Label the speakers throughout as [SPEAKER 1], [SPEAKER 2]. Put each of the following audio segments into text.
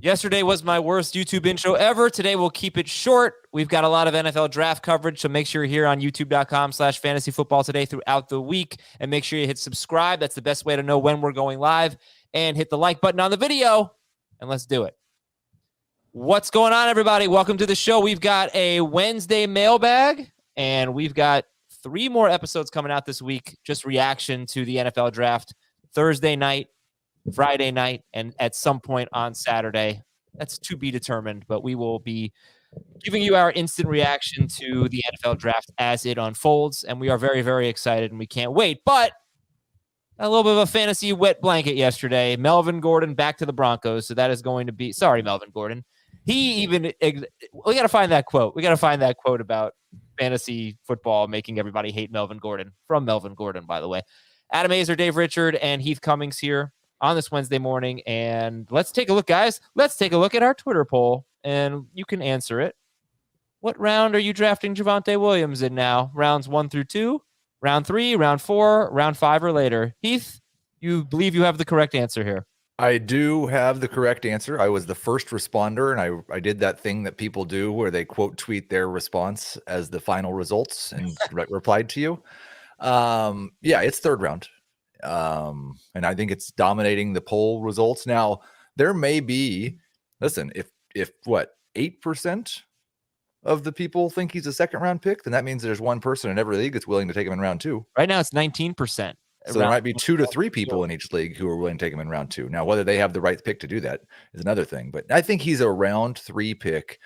[SPEAKER 1] Yesterday was my worst YouTube intro ever. Today we'll keep it short. We've got a lot of NFL draft coverage, so make sure you're here on youtube.com/fantasyfootball today throughout the week. And make sure you hit subscribe. That's the best way to know when we're going live. And hit the like button on the video, and let's do it. What's going on, everybody? Welcome to the show. We've got a Wednesday mailbag, and we've got 3 more episodes coming out this week, just reaction to the NFL draft Thursday night, Friday night, and at some point on Saturday. That's to be determined, but we will be giving you our instant reaction to the NFL draft as it unfolds, and we are very, very excited, and we can't wait. But a little bit of a fantasy wet blanket yesterday. Melvin Gordon back to the Broncos, so that is going to be – sorry, Melvin Gordon. We got to find that quote. We got to find that quote about fantasy football making everybody hate Melvin Gordon, from Melvin Gordon, by the way. Adam Azer, Dave Richard, and Heath Cummings here on this Wednesday morning. And let's take a look, guys. Let's take a look at our Twitter poll, and you can answer it. What round are you drafting Javonte Williams in now? Rounds 1 through 2, round 3, round 4, round 5, or later? Heath, you believe you have the correct answer here.
[SPEAKER 2] I do have the correct answer. I was the first responder, and I did that thing that people do where they quote tweet their response as the final results and replied to you. Yeah, it's third round. And I think it's dominating the poll results. Now, there may be, listen, if what, 8% of the people think he's a second round pick, then that means there's one person in every league that's willing to take him in round 2.
[SPEAKER 1] Right now it's 19%.
[SPEAKER 2] So there might be 2 to 3 people in each league who are willing to take him in round 2. Now, whether they have the right pick to do that is another thing, but I think he's a round 3 pick.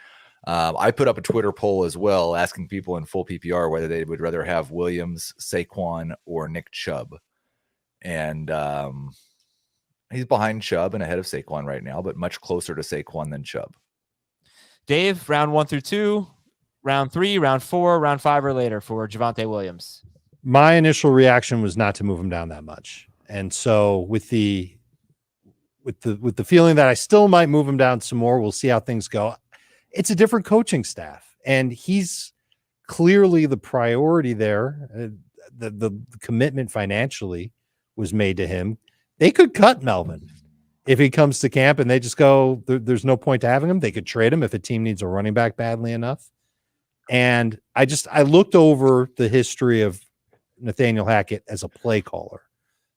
[SPEAKER 2] I put up a Twitter poll as well, asking people in full PPR whether they would rather have Williams, Saquon, or Nick Chubb. And he's behind Chubb and ahead of Saquon right now, but much closer to Saquon than Chubb.
[SPEAKER 1] Dave, round 1 through 2, round 3, round 4, round 5, or later for Javonte Williams.
[SPEAKER 3] My initial reaction was not to move him down that much. And so with the feeling that I still might move him down some more, we'll see how things go. It's a different coaching staff, and he's clearly the priority there. The commitment financially was made to him. They could cut Melvin if he comes to camp and they just go, there's no point to having him. They could trade him if a team needs a running back badly enough. And I looked over the history of Nathaniel Hackett as a play caller.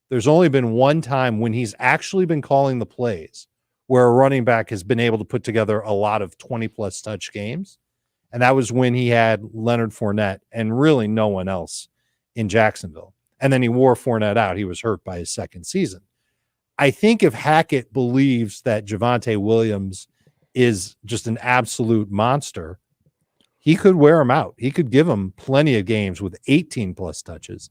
[SPEAKER 3] There's only been one time when he's actually been calling the plays where a running back has been able to put together a lot of 20-plus touch games. And that was when he had Leonard Fournette and really no one else in Jacksonville. And then he wore Fournette out. He was hurt by his second season. I think if Hackett believes that Javonte Williams is just an absolute monster, he could wear him out. He could give him plenty of games with 18-plus touches.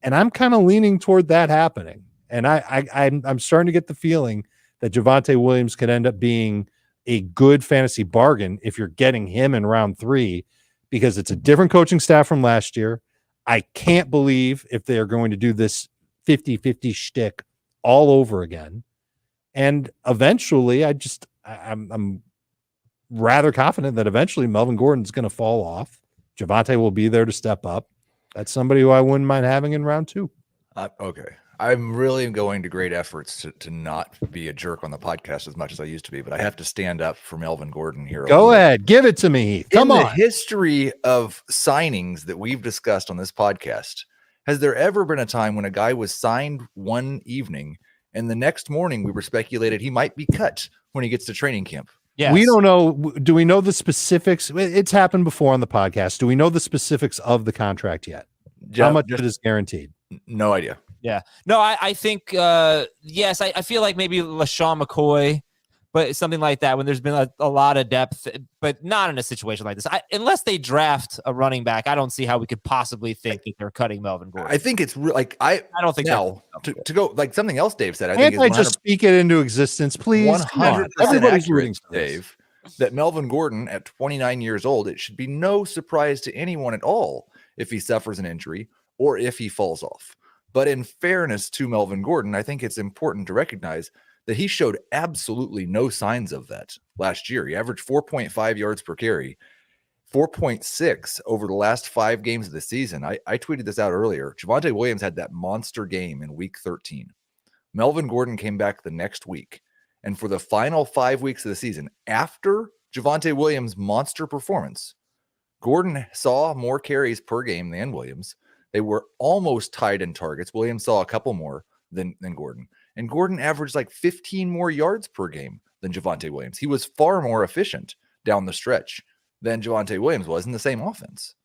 [SPEAKER 3] And I'm kind of leaning toward that happening. And I'm starting to get the feeling that Javonte Williams could end up being a good fantasy bargain if you're getting him in round 3, because it's a different coaching staff from last year. I can't believe if they're going to do this 50-50 shtick all over again. And eventually, I'm rather confident that eventually Melvin Gordon's going to fall off. Javonte will be there to step up. That's somebody who I wouldn't mind having in round 2.
[SPEAKER 2] Okay. I'm really going to great efforts to not be a jerk on the podcast as much as I used to be, but I have to stand up for Melvin Gordon here.
[SPEAKER 3] Go ahead. Give it to me. Come on.
[SPEAKER 2] In the history of signings that we've discussed on this podcast, has there ever been a time when a guy was signed one evening and the next morning we were speculated he might be cut when he gets to training camp?
[SPEAKER 1] Yes.
[SPEAKER 3] We don't know. Do we know the specifics? It's happened before on the podcast. Do we know the specifics of the contract yet? How much it is guaranteed?
[SPEAKER 2] No idea.
[SPEAKER 1] Yeah. No, I think, yes, I feel like maybe LaShawn McCoy, but something like that when there's been a lot of depth, but not in a situation like this. Unless they draft a running back, I don't see how we could possibly think that they're cutting Melvin Gordon.
[SPEAKER 2] I think it's like, I don't think
[SPEAKER 1] now
[SPEAKER 2] to go like something else Dave said.
[SPEAKER 3] Can't I just speak it into existence, please?
[SPEAKER 2] 100%
[SPEAKER 3] Everybody's rooting for
[SPEAKER 2] Dave, that Melvin Gordon at 29 years old, it should be no surprise to anyone at all if he suffers an injury or if he falls off. But in fairness to Melvin Gordon, I think it's important to recognize that he showed absolutely no signs of that last year. He averaged 4.5 yards per carry, 4.6 over the last 5 games of the season. I tweeted this out earlier. Javonte Williams had that monster game in week 13. Melvin Gordon came back the next week And for the final 5 weeks of the season, after Javonte Williams' monster performance, Gordon saw more carries per game than Williams. They were almost tied in targets. Williams saw a couple more than Gordon. And Gordon averaged like 15 more yards per game than Javonte Williams. He was far more efficient down the stretch than Javonte Williams was in the same offense.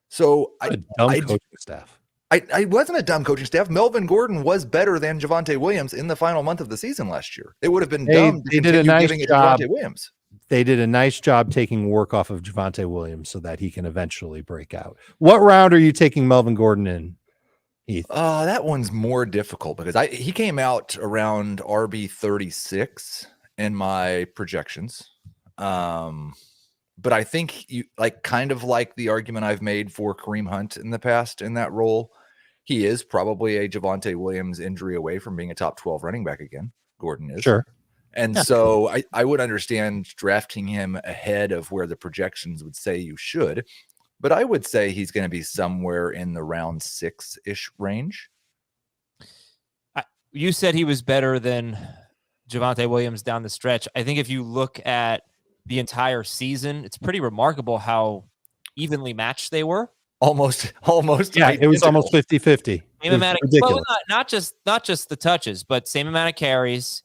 [SPEAKER 2] So
[SPEAKER 3] coaching staff.
[SPEAKER 2] I wasn't a dumb coaching staff. Melvin Gordon was better than Javonte Williams in the final month of the season last year. It would have been dumb to continue giving it to Javonte Williams.
[SPEAKER 3] They did a nice job taking work off of Javonte Williams so that he can eventually break out. What round are you taking Melvin Gordon in, Heath?
[SPEAKER 2] That one's more difficult because he came out around RB 36 in my projections. But I think you kind of like the argument I've made for Kareem Hunt in the past in that role. He is probably a Javonte Williams injury away from being a top 12 running back again. Gordon is.
[SPEAKER 3] Sure.
[SPEAKER 2] And so I would understand drafting him ahead of where the projections would say you should, but I would say he's going to be somewhere in the round 6-ish range.
[SPEAKER 1] You said he was better than Javonte Williams down the stretch. I think if you look at the entire season, it's pretty remarkable how evenly matched they were.
[SPEAKER 2] Almost.
[SPEAKER 3] Yeah, it was almost 50-50.
[SPEAKER 1] Same amount of, well, not just the touches, but same amount of carries.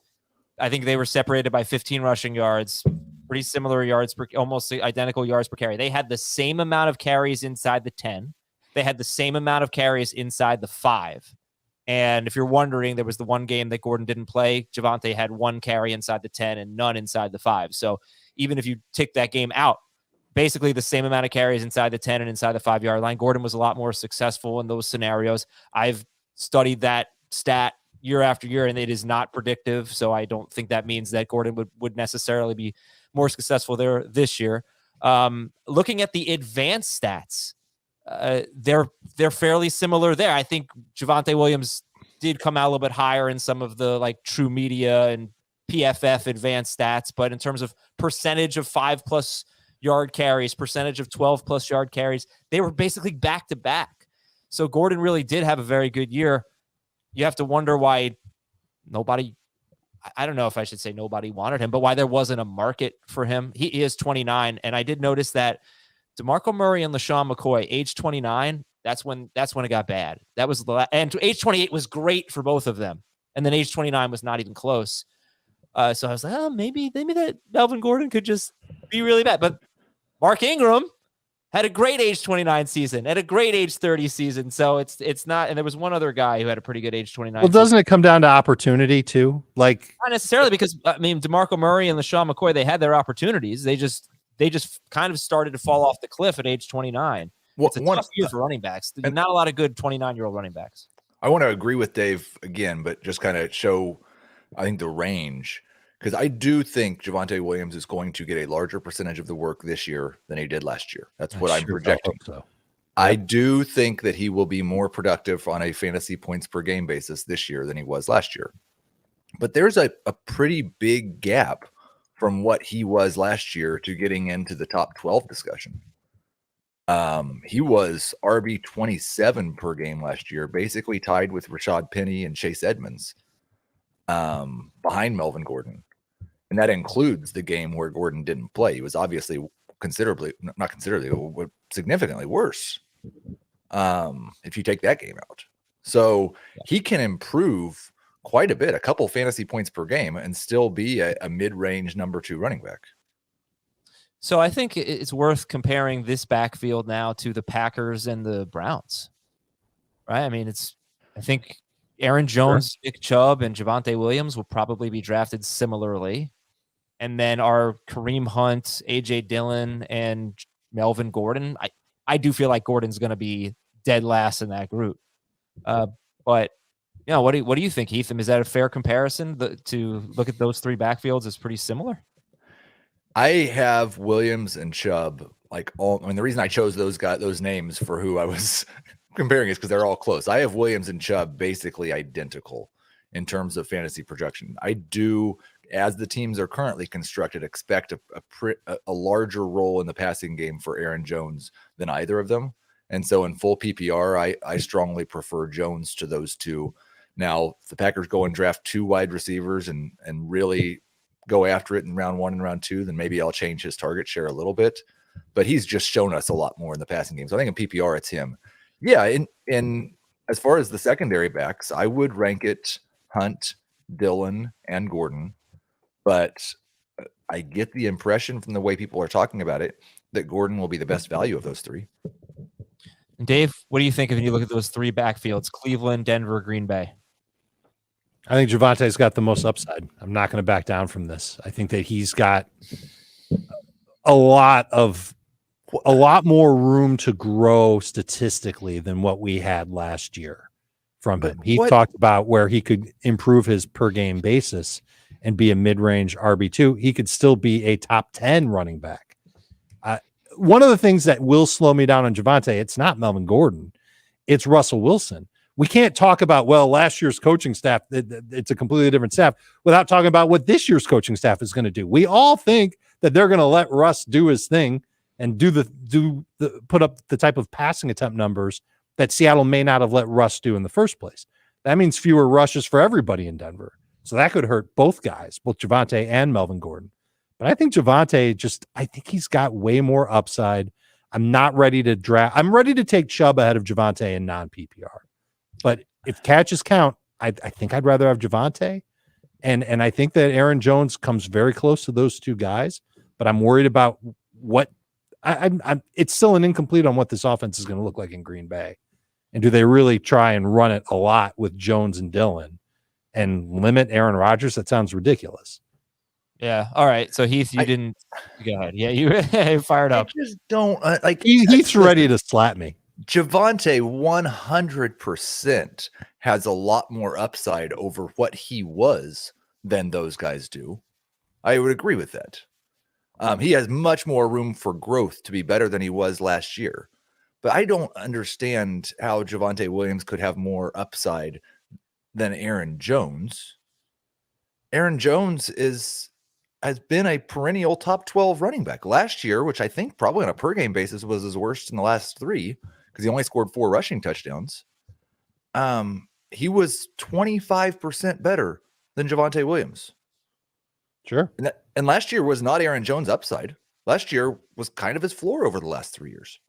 [SPEAKER 1] I think they were separated by 15 rushing yards, pretty similar yards per, almost identical yards per carry. They had the same amount of carries inside the 10. They had the same amount of carries inside the 5. And if you're wondering, there was the one game that Gordon didn't play. Javonte had 1 carry inside the 10 and none inside the 5. So even if you take that game out, basically the same amount of carries inside the 10 and inside the 5-yard line. Gordon was a lot more successful in those scenarios. I've studied that stat year after year, and it is not predictive. So I don't think that means that Gordon would necessarily be more successful there this year. Looking at the advanced stats, they're fairly similar there. I think Javonte Williams did come out a little bit higher in some of the True Media and PFF advanced stats, but in terms of percentage of 5+ yard carries, percentage of 12+ yard carries, they were basically back to back. So Gordon really did have a very good year. You have to wonder why nobody, I don't know if I should say nobody wanted him, but why there wasn't a market for him. He is 29. And I did notice that DeMarco Murray and LaShawn McCoy, age 29, that's when it got bad. That was and age 28 was great for both of them. And then age 29 was not even close. So I was like, oh, maybe that Melvin Gordon could just be really bad. But Mark Ingram had a great age 29 season and a great age 30 season. So it's not, and there was one other guy who had a pretty good age 29.
[SPEAKER 3] Well, doesn't it come down to opportunity too? Not
[SPEAKER 1] necessarily, because DeMarco Murray and LaShawn McCoy, they had their opportunities. They just kind of started to fall off the cliff at age 29. It's a tough year for running backs. Not a lot of good 29-year-old running backs.
[SPEAKER 2] I want to agree with Dave again, but just kind of show, I think, the range. Because I do think Javonte Williams is going to get a larger percentage of the work this year than he did last year. That's what I'm projecting.
[SPEAKER 3] So.
[SPEAKER 2] I do think that he will be more productive on a fantasy points per game basis this year than he was last year. But there's a pretty big gap from what he was last year to getting into the top 12 discussion. He was RB 27 per game last year, basically tied with Rashad Penny and Chase Edmonds, behind Melvin Gordon. And that includes the game where Gordon didn't play. He was obviously significantly worse if you take that game out. So he can improve quite a bit, a couple fantasy points per game, and still be a mid-range number 2 running back.
[SPEAKER 1] So I think it's worth comparing this backfield now to the Packers and the Browns, right? I think Aaron Jones, Nick Chubb, and Javonte Williams will probably be drafted similarly. And then our Kareem Hunt, A.J. Dillon, and Melvin Gordon. I do feel like Gordon's going to be dead last in that group. But what do you think, Heath? Is that a fair comparison to look at those 3 backfields as pretty similar?
[SPEAKER 2] I have Williams and Chubb. The reason I chose those names for who I was comparing is because they're all close. I have Williams and Chubb basically identical in terms of fantasy projection. I do, as the teams are currently constructed, expect a larger role in the passing game for Aaron Jones than either of them. And so in full PPR, I strongly prefer Jones to those 2. Now, if the Packers go and draft 2 wide receivers and really go after it in round 1 and round 2, then maybe I'll change his target share a little bit. But he's just shown us a lot more in the passing game. So I think in PPR, it's him. Yeah, in as far as the secondary backs, I would rank it Hunt, Dillon, and Gordon. But I get the impression from the way people are talking about it that Gordon will be the best value of those 3.
[SPEAKER 1] Dave, what do you think if you look at those 3 backfields, Cleveland, Denver, Green Bay?
[SPEAKER 3] I think Javante's got the most upside. I'm not going to back down from this. I think that he's got a lot more room to grow statistically than what we had last year from him. He talked about where he could improve his per game basis and be a mid-range RB2. He could still be a top 10 running back. One of the things that will slow me down on Javonte, it's not Melvin Gordon, it's Russell Wilson. We can't talk about, last year's coaching staff, it's a completely different staff, without talking about what this year's coaching staff is going to do. We all think that they're going to let Russ do his thing and put up the type of passing attempt numbers that Seattle may not have let Russ do in the first place. That means fewer rushes for everybody in Denver. So that could hurt both guys, both Javonte and Melvin Gordon. But I think Javonte I think he's got way more upside. I'm not ready to draft. I'm ready to take Chubb ahead of Javonte in non-PPR. But if catches count, I think I'd rather have Javonte. And I think that Aaron Jones comes very close to those 2 guys. But I'm worried about what it's still an incomplete on what this offense is going to look like in Green Bay. And do they really try and run it a lot with Jones and Dillon and limit Aaron Rodgers? That sounds ridiculous.
[SPEAKER 1] Yeah. All right. So Heath, you didn't go ahead. Yeah, you fired up.
[SPEAKER 2] I just don't like
[SPEAKER 3] Heath's ready to slap me.
[SPEAKER 2] Javonte 100% has a lot more upside over what he was than those guys do. I would agree with that. He has much more room for growth to be better than he was last year. But I don't understand how Javonte Williams could have more upside than Aaron Jones. Aaron Jones has been a perennial top 12 running back last year, which I think probably on a per game basis was his worst in the last 3 because he only scored 4 rushing touchdowns. He was 25% better than Javonte Williams.
[SPEAKER 3] Sure.
[SPEAKER 2] And last year was not Aaron Jones' upside. Last year was kind of his floor over the last 3 years.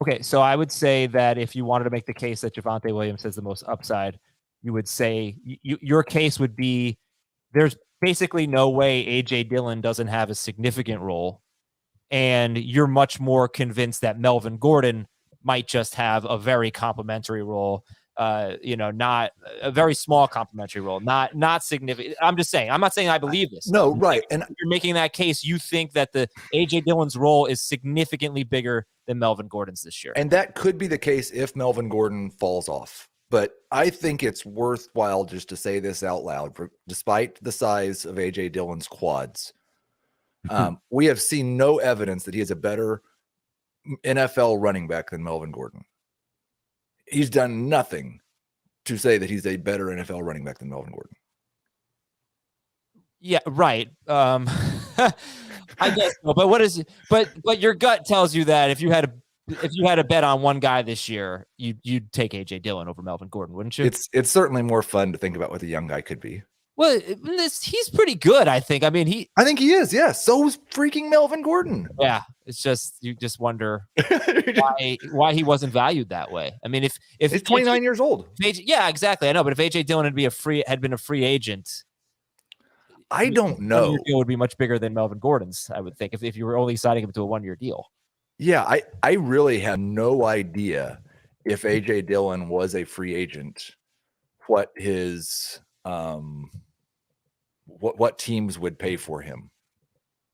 [SPEAKER 1] Okay, so I would say that if you wanted to make the case that Javonte Williams has the most upside, you would say your case would be there's basically no way A.J. Dillon doesn't have a significant role, and you're much more convinced that Melvin Gordon might just have a very complimentary role, not a very small complimentary role, not significant. I'm just saying, I'm not saying I believe this.
[SPEAKER 2] No, right. And
[SPEAKER 1] you're making that case. You think that the A.J. Dillon's role is significantly bigger than Melvin Gordon's this year.
[SPEAKER 2] And that could be the case if Melvin Gordon falls off. But I think it's worthwhile just to say this out loud. Despite the size of A.J. Dillon's quads, we have seen no evidence that he is a better NFL running back than Melvin Gordon. He's done nothing to say that he's a better NFL running back than Melvin Gordon.
[SPEAKER 1] Yeah, right. I guess so. But what is? But your gut tells you that if you had a bet on one guy this year, you'd take A.J. Dillon over Melvin Gordon, wouldn't you?
[SPEAKER 2] It's certainly more fun to think about what the young guy could be.
[SPEAKER 1] Well, he's pretty good, I think. I think
[SPEAKER 2] he is. Yeah. So is freaking Melvin Gordon.
[SPEAKER 1] Yeah. It's just you just wonder why he wasn't valued that way. I mean, if
[SPEAKER 2] he's 29 years old.
[SPEAKER 1] Yeah, exactly. I know, but if A.J. Dillon had been a free agent,
[SPEAKER 2] I don't know.
[SPEAKER 1] Deal would be much bigger than Melvin Gordon's, I would think, if you were only signing him to a 1-year deal.
[SPEAKER 2] Yeah, I really have no idea if A.J. Dillon was a free agent, what his what teams would pay for him.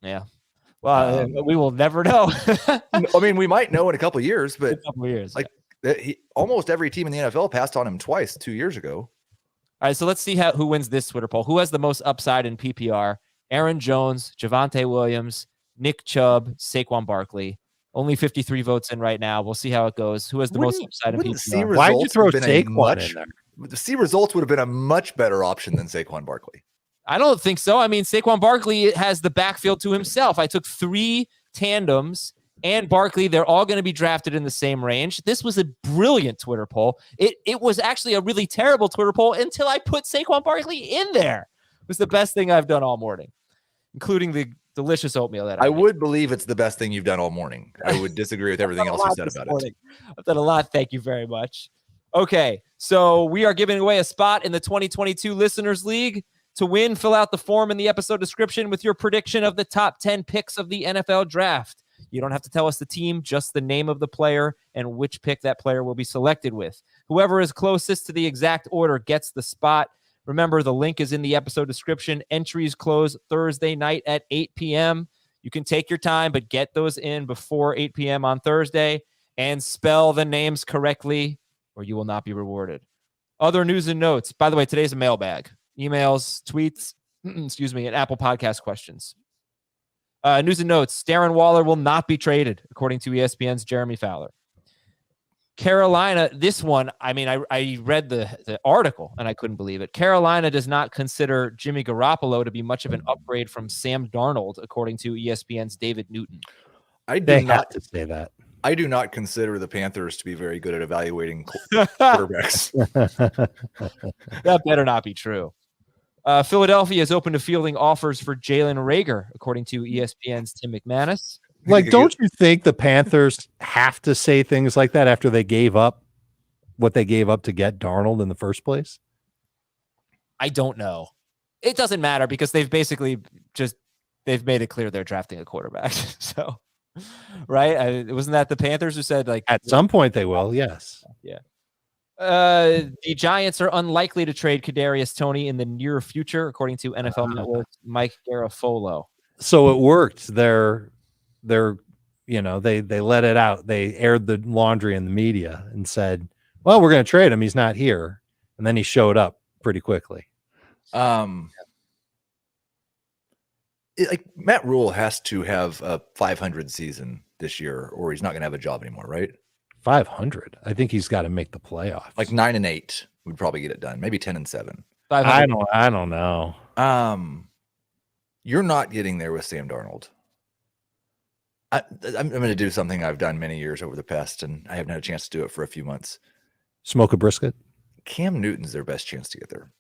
[SPEAKER 1] Yeah. Well, we will never know.
[SPEAKER 2] I mean, we might know in a couple of years, but
[SPEAKER 1] a couple of years,
[SPEAKER 2] almost every team in the NFL passed on him twice 2 years ago.
[SPEAKER 1] All right, so let's see who wins this Twitter poll. Who has the most upside in PPR? Aaron Jones, Javonte Williams, Nick Chubb, Saquon Barkley. Only 53 votes in right now. We'll see how it goes. Who has the most upside in PPR?
[SPEAKER 3] Why did you throw Saquon in there?
[SPEAKER 2] The C results would have been a much better option than Saquon Barkley.
[SPEAKER 1] I don't think so. I mean, Saquon Barkley has the backfield to himself. I took 3 tandems and Barkley. They're all going to be drafted in the same range. This was a brilliant Twitter poll. It was actually a really terrible Twitter poll until I put Saquon Barkley in there. was the best thing I've done all morning, including the delicious oatmeal that
[SPEAKER 2] I
[SPEAKER 1] made.
[SPEAKER 2] would believe it's the best thing you've done all morning. I would disagree with everything else you said about it.
[SPEAKER 1] I've done a lot. Thank you very much. Okay, so we are giving away a spot in the 2022 Listeners League. To win, fill out the form in the episode description with your prediction of the top 10 picks of the NFL draft. You don't have to tell us the team, just the name of the player and which pick that player will be selected with. Whoever is closest to the exact order gets the spot. Remember, the link is in the episode description. Entries close Thursday night at 8 p.m. You can take your time, but get those in before 8 p.m. on Thursday and spell the names correctly, or you will not be rewarded. Other news and notes. By the way, today's a mailbag. Emails, tweets, and Apple Podcast questions. News and notes. Darren Waller will not be traded, according to ESPN's Jeremy Fowler. Carolina, this one, I mean, I read the article, and I couldn't believe it. Carolina does not consider Jimmy Garoppolo to be much of an upgrade from Sam Darnold, according to ESPN's David Newton.
[SPEAKER 3] They have to say that.
[SPEAKER 2] I do not consider the Panthers to be very good at evaluating quarterbacks.
[SPEAKER 1] That better not be true. Philadelphia is open to fielding offers for Jalen Reagor, according to ESPN's Tim McManus.
[SPEAKER 3] Like, don't you think the Panthers have to say things like that after they gave up what they gave up to get Darnold in the first place?
[SPEAKER 1] I don't know. It doesn't matter because they've basically they've made it clear they're drafting a quarterback. So, right? Wasn't that the Panthers who said, like,
[SPEAKER 3] at some point they will? Yes.
[SPEAKER 1] Yeah. The Giants are unlikely to trade Kadarius Toney in the near future, according to NFL Network's Mike Garafolo.
[SPEAKER 3] So it worked. They're they let it out. They aired the laundry in the media and said, well, we're going to trade him. He's not here. And then he showed up pretty quickly.
[SPEAKER 2] Matt Rule has to have a 500 season this year, or he's not going to have a job anymore, right?
[SPEAKER 3] 500. I think he's got to make the playoffs.
[SPEAKER 2] Like 9-8 would probably get it done. Maybe 10-7.
[SPEAKER 3] I don't know.
[SPEAKER 2] You're not getting there with Sam Darnold. I'm going to do something I've done many years over the past, and I haven't had a chance to do it for a few months.
[SPEAKER 3] Smoke a brisket.
[SPEAKER 2] Cam Newton's their best chance to get there.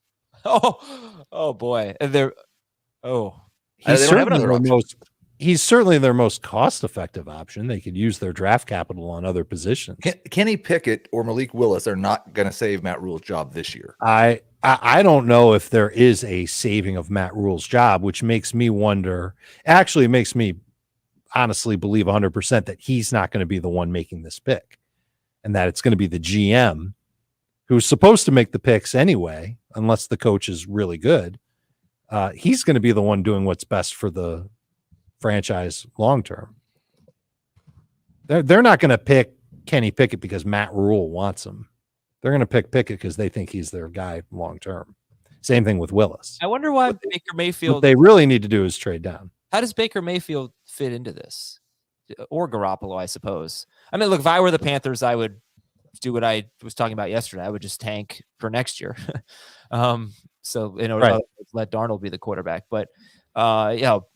[SPEAKER 1] Oh boy.
[SPEAKER 3] He's certainly their most cost-effective option. They could use their draft capital on other positions.
[SPEAKER 2] Kenny Pickett or Malik Willis are not going to save Matt Rule's job this year.
[SPEAKER 3] I don't know if there is a saving of Matt Rule's job, which makes me wonder. Actually, makes me honestly believe 100% that he's not going to be the one making this pick, and that it's going to be the GM who's supposed to make the picks anyway, unless the coach is really good. He's going to be the one doing what's best for the franchise long term. They're not going to pick Kenny Pickett because Matt Rule wants him. They're going to pick Pickett because they think he's their guy long term. Same thing with Willis.
[SPEAKER 1] I wonder why Baker Mayfield.
[SPEAKER 3] What they really need to do is trade down.
[SPEAKER 1] How does Baker Mayfield fit into this? Or Garoppolo, I suppose. I mean, look, if I were the Panthers, I would do what I was talking about yesterday. I would just tank for next year. So, right. Let Darnold be the quarterback. But,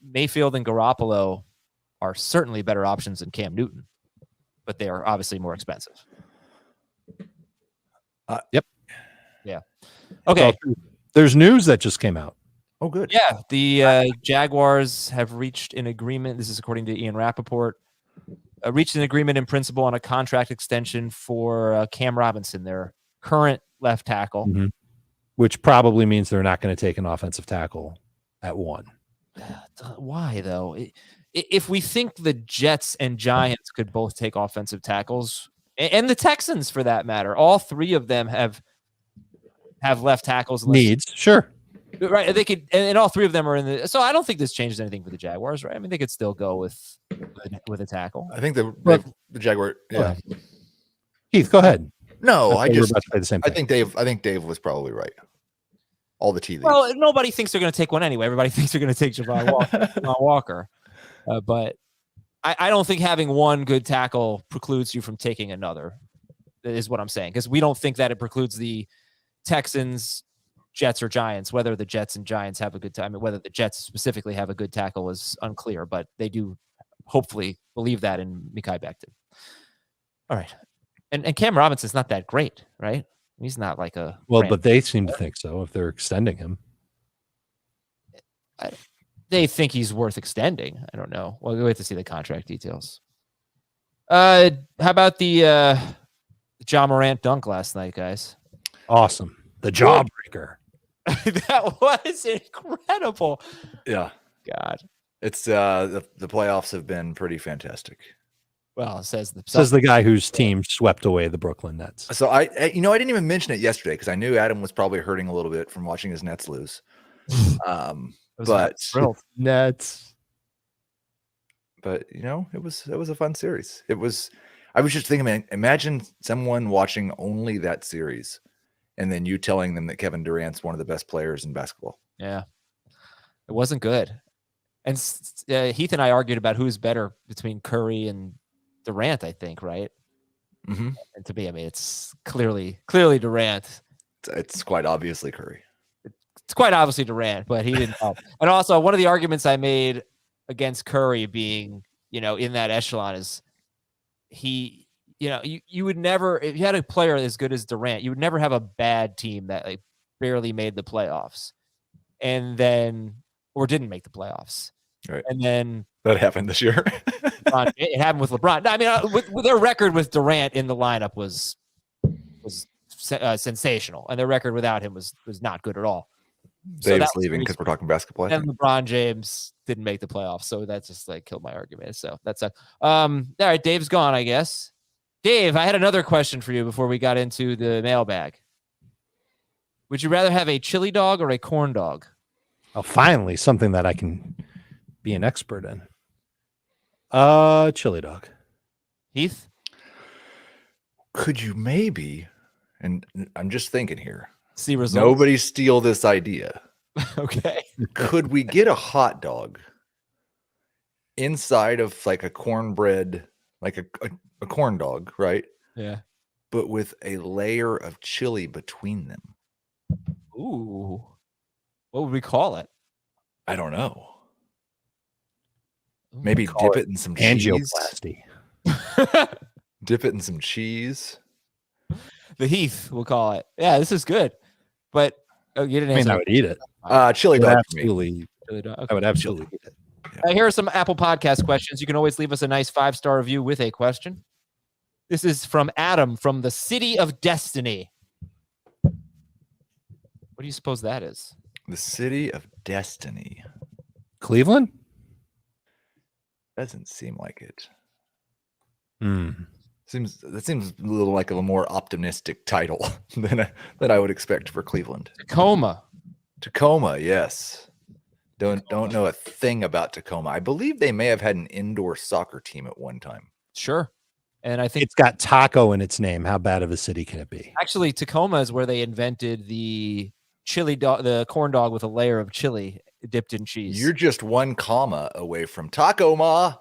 [SPEAKER 1] Mayfield and Garoppolo are certainly better options than Cam Newton, but they are obviously more expensive.
[SPEAKER 3] Yep.
[SPEAKER 1] Yeah. Okay.
[SPEAKER 3] There's news that just came out.
[SPEAKER 2] Oh, good.
[SPEAKER 1] Yeah. The Jaguars have reached an agreement. This is according to Ian Rappaport. Reached an agreement in principle on a contract extension for Cam Robinson, their current left tackle.
[SPEAKER 3] Mm-hmm. Which probably means they're not going to take an offensive tackle at 1.
[SPEAKER 1] Why, though? If we think the Jets and Giants could both take offensive tackles, and the Texans for that matter, all three of them have left tackles
[SPEAKER 3] needs. Sure.
[SPEAKER 1] Right. They could, and all three of them are in the. So I don't think this changes anything for the Jaguars, right? I mean, they could still go with a tackle.
[SPEAKER 2] I think the Jaguar. Yeah.
[SPEAKER 3] Keith, go ahead.
[SPEAKER 2] No, I just
[SPEAKER 3] about to say the same thing.
[SPEAKER 2] I think Dave was probably right. All the tea leaves.
[SPEAKER 1] Well, nobody thinks they're going to take one anyway. Everybody thinks they're going to take Javon Walker. But I don't think having one good tackle precludes you from taking another, is what I'm saying. Because we don't think that it precludes the Texans, Jets, or Giants. Whether the Jets and Giants have a good time, whether the Jets specifically have a good tackle is unclear. But they do hopefully believe that in Mekhi Becton. All right. And Cam Robinson's not that great, right? He's not like a...
[SPEAKER 3] Well, but they seem to think so if they're extending him.
[SPEAKER 1] They think he's worth extending. I don't know. Well, we wait to see the contract details. How about the John Morant dunk last night, guys?
[SPEAKER 3] Awesome. The jawbreaker.
[SPEAKER 1] That was incredible.
[SPEAKER 2] Yeah.
[SPEAKER 1] God.
[SPEAKER 2] It's the playoffs have been pretty fantastic.
[SPEAKER 1] Well, says
[SPEAKER 3] the guy whose team swept away the Brooklyn Nets.
[SPEAKER 2] So I didn't even mention it yesterday because I knew Adam was probably hurting a little bit from watching his Nets lose. But
[SPEAKER 3] Nets.
[SPEAKER 2] But it was a fun series. I was just thinking, man, imagine someone watching only that series, and then you telling them that Kevin Durant's one of the best players in basketball.
[SPEAKER 1] Yeah, it wasn't good. And Heath and I argued about who's better between Curry and Durant, I think, right?
[SPEAKER 2] Mm-hmm.
[SPEAKER 1] And to me, I mean, it's clearly Durant.
[SPEAKER 2] It's quite obviously Curry.
[SPEAKER 1] It's quite obviously Durant, but he didn't help. And also, one of the arguments I made against Curry being, in that echelon is he, you would never, if you had a player as good as Durant, you would never have a bad team that barely made the playoffs or didn't make the playoffs.
[SPEAKER 2] Right.
[SPEAKER 1] And then
[SPEAKER 2] that happened this year.
[SPEAKER 1] It happened with LeBron. I mean, with their record with Durant in the lineup was sensational, and their record without him was not good at all.
[SPEAKER 2] Dave's leaving because we're talking basketball.
[SPEAKER 1] And LeBron James didn't make the playoffs, so that just killed my argument. So that's all right. Dave's gone, I guess. Dave, I had another question for you before we got into the mailbag. Would you rather have a chili dog or a corn dog?
[SPEAKER 3] Oh, finally, something that I can be an expert in. Chili dog.
[SPEAKER 1] Heath?
[SPEAKER 2] Could you maybe, and I'm just thinking here,
[SPEAKER 1] see results?
[SPEAKER 2] Nobody steal this idea.
[SPEAKER 1] Okay.
[SPEAKER 2] Could we get a hot dog inside of a cornbread, like a corn dog, right?
[SPEAKER 1] Yeah.
[SPEAKER 2] But with a layer of chili between them?
[SPEAKER 1] Ooh. What would we call it?
[SPEAKER 2] I don't know. Maybe dip it in some
[SPEAKER 3] angioplasty.
[SPEAKER 2] Cheese. Dip it in some cheese.
[SPEAKER 1] The Heath, we'll call it. Yeah, this is good. But you didn't answer.
[SPEAKER 3] I would eat it.
[SPEAKER 2] Chili dog.
[SPEAKER 3] Absolutely.
[SPEAKER 1] Okay.
[SPEAKER 3] I would absolutely eat it.
[SPEAKER 1] Yeah. Here are some Apple Podcast questions. You can always leave us a nice 5-star review with a question. This is from Adam from the City of Destiny. What do you suppose that is?
[SPEAKER 2] The City of Destiny.
[SPEAKER 3] Cleveland?
[SPEAKER 2] Doesn't seem like it. That seems a little like a more optimistic title than I would expect for Cleveland.
[SPEAKER 1] Tacoma,
[SPEAKER 2] yes. Don't know a thing about Tacoma. I believe they may have had an indoor soccer team at one time.
[SPEAKER 1] Sure. And I think
[SPEAKER 3] it's got taco in its name. How bad of a city can it be?
[SPEAKER 1] Actually, Tacoma is where they invented the chili dog, the corn dog with a layer of chili dipped in cheese.
[SPEAKER 2] You're just one comma away from Tacoma.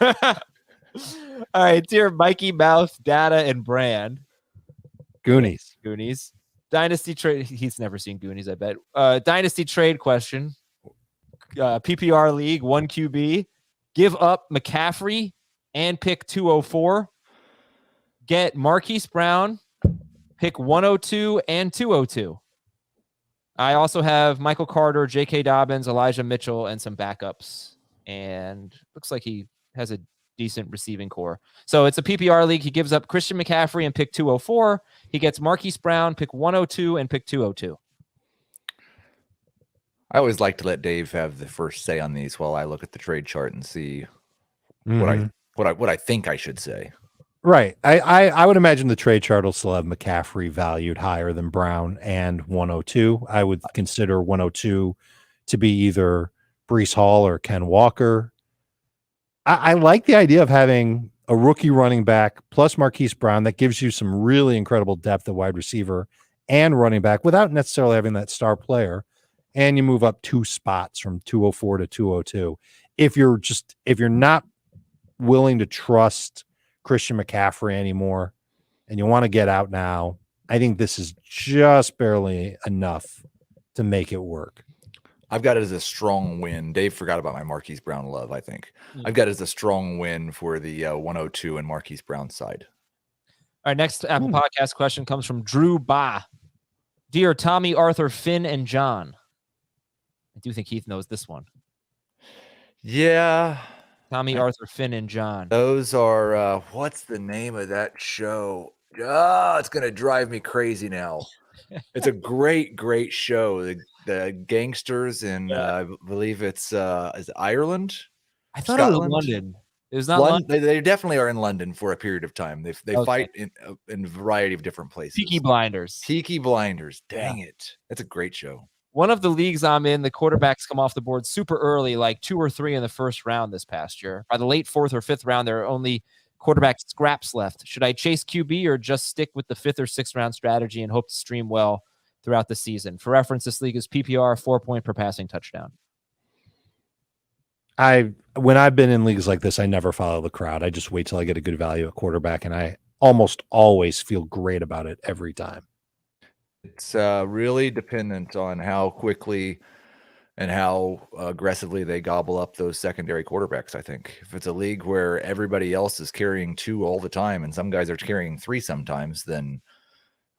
[SPEAKER 1] All right, dear Mikey Mouth, Data, and Brand.
[SPEAKER 3] Goonies.
[SPEAKER 1] Dynasty trade. He's never seen Goonies, I bet. Dynasty trade question. PPR league, 1 QB. Give up McCaffrey and pick 204. Get Marquise Brown, pick 102 and 202. I also have Michael Carter, J.K. Dobbins, Elijah Mitchell, and some backups. And looks like he has a decent receiving core. So it's a PPR league. He gives up Christian McCaffrey and pick 204. He gets Marquise Brown, pick 102, and pick 202.
[SPEAKER 2] I always like to let Dave have the first say on these while I look at the trade chart and see what I think I should say.
[SPEAKER 3] Right. I would imagine the trade chart will still have McCaffrey valued higher than Brown and 102. I would consider 102 to be either Breece Hall or Ken Walker. I like the idea of having a rookie running back plus Marquise Brown that gives you some really incredible depth at wide receiver and running back without necessarily having that star player. And you move up 2 spots from 204 to 202. If you're not willing to trust Christian McCaffrey anymore and you want to get out now, I think this is just barely enough to make it work.
[SPEAKER 2] I've got it as a strong win. Dave forgot about my Marquise Brown love, I think. I've got it as a strong win for the 102 and Marquise Brown side.
[SPEAKER 1] All right, next Apple Podcast question comes from Drew Ba. Dear Tommy, Arthur, Finn, and John, I do think Heath knows this one.
[SPEAKER 2] Yeah.
[SPEAKER 1] Tommy, Arthur, Finn, and John.
[SPEAKER 2] Those are, what's the name of that show? It's going to drive me crazy now. It's a great, great show. The gangsters in, I believe it's is it Ireland?
[SPEAKER 1] I thought
[SPEAKER 2] Scotland?
[SPEAKER 1] it was London. It was not London.
[SPEAKER 2] They definitely are in London for a period of time. They
[SPEAKER 1] Okay.
[SPEAKER 2] fight in a variety of different places.
[SPEAKER 1] Peaky Blinders.
[SPEAKER 2] Peaky Blinders. Dang it. That's a great show.
[SPEAKER 1] One of the leagues I'm in, the quarterbacks come off the board super early, like 2 or 3 in the first round this past year. By the late 4th or 5th round, there are only quarterback scraps left. Should I chase QB or just stick with the 5th or 6th round strategy and hope to stream well throughout the season? For reference, this league is PPR, 4-point per passing touchdown.
[SPEAKER 3] When I've been in leagues like this, I never follow the crowd. I just wait till I get a good value at quarterback, and I almost always feel great about it every time.
[SPEAKER 2] It's really dependent on how quickly and how aggressively they gobble up those secondary quarterbacks, I think. If it's a league where everybody else is carrying 2 all the time and some guys are carrying 3 sometimes, then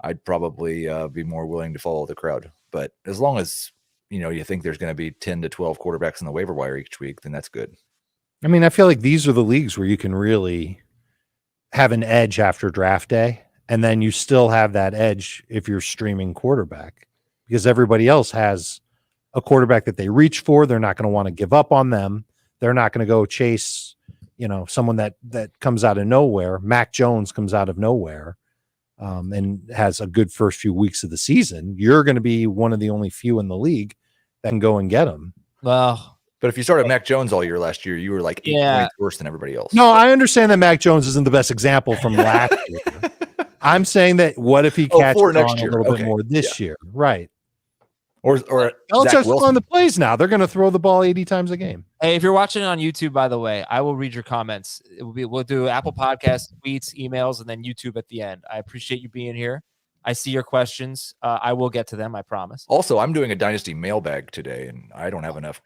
[SPEAKER 2] I'd probably be more willing to follow the crowd. But as long as you think there's going to be 10 to 12 quarterbacks in the waiver wire each week, then that's good.
[SPEAKER 3] I mean, I feel like these are the leagues where you can really have an edge after draft day. And then you still have that edge if you're streaming quarterback, because everybody else has a quarterback that they reach for. They're not going to want to give up on them. They're not going to go chase, someone that comes out of nowhere. Mac Jones comes out of nowhere and has a good first few weeks of the season. You're going to be one of the only few in the league that can go and get him.
[SPEAKER 1] Well,
[SPEAKER 2] but if you started Mac Jones all year last year, you were like 8 points worse than everybody else.
[SPEAKER 3] No, I understand that Mac Jones isn't the best example from last year. I'm saying that what if he catches on a little bit more this year? Right.
[SPEAKER 2] Or
[SPEAKER 3] Belichick's on the plays now. They're going to throw the ball 80 times a game.
[SPEAKER 1] Hey, if you're watching on YouTube, by the way, I will read your comments. We'll do Apple Podcasts, tweets, emails, and then YouTube at the end. I appreciate you being here. I see your questions. I will get to them, I promise.
[SPEAKER 2] Also, I'm doing a Dynasty mailbag today, and I don't have enough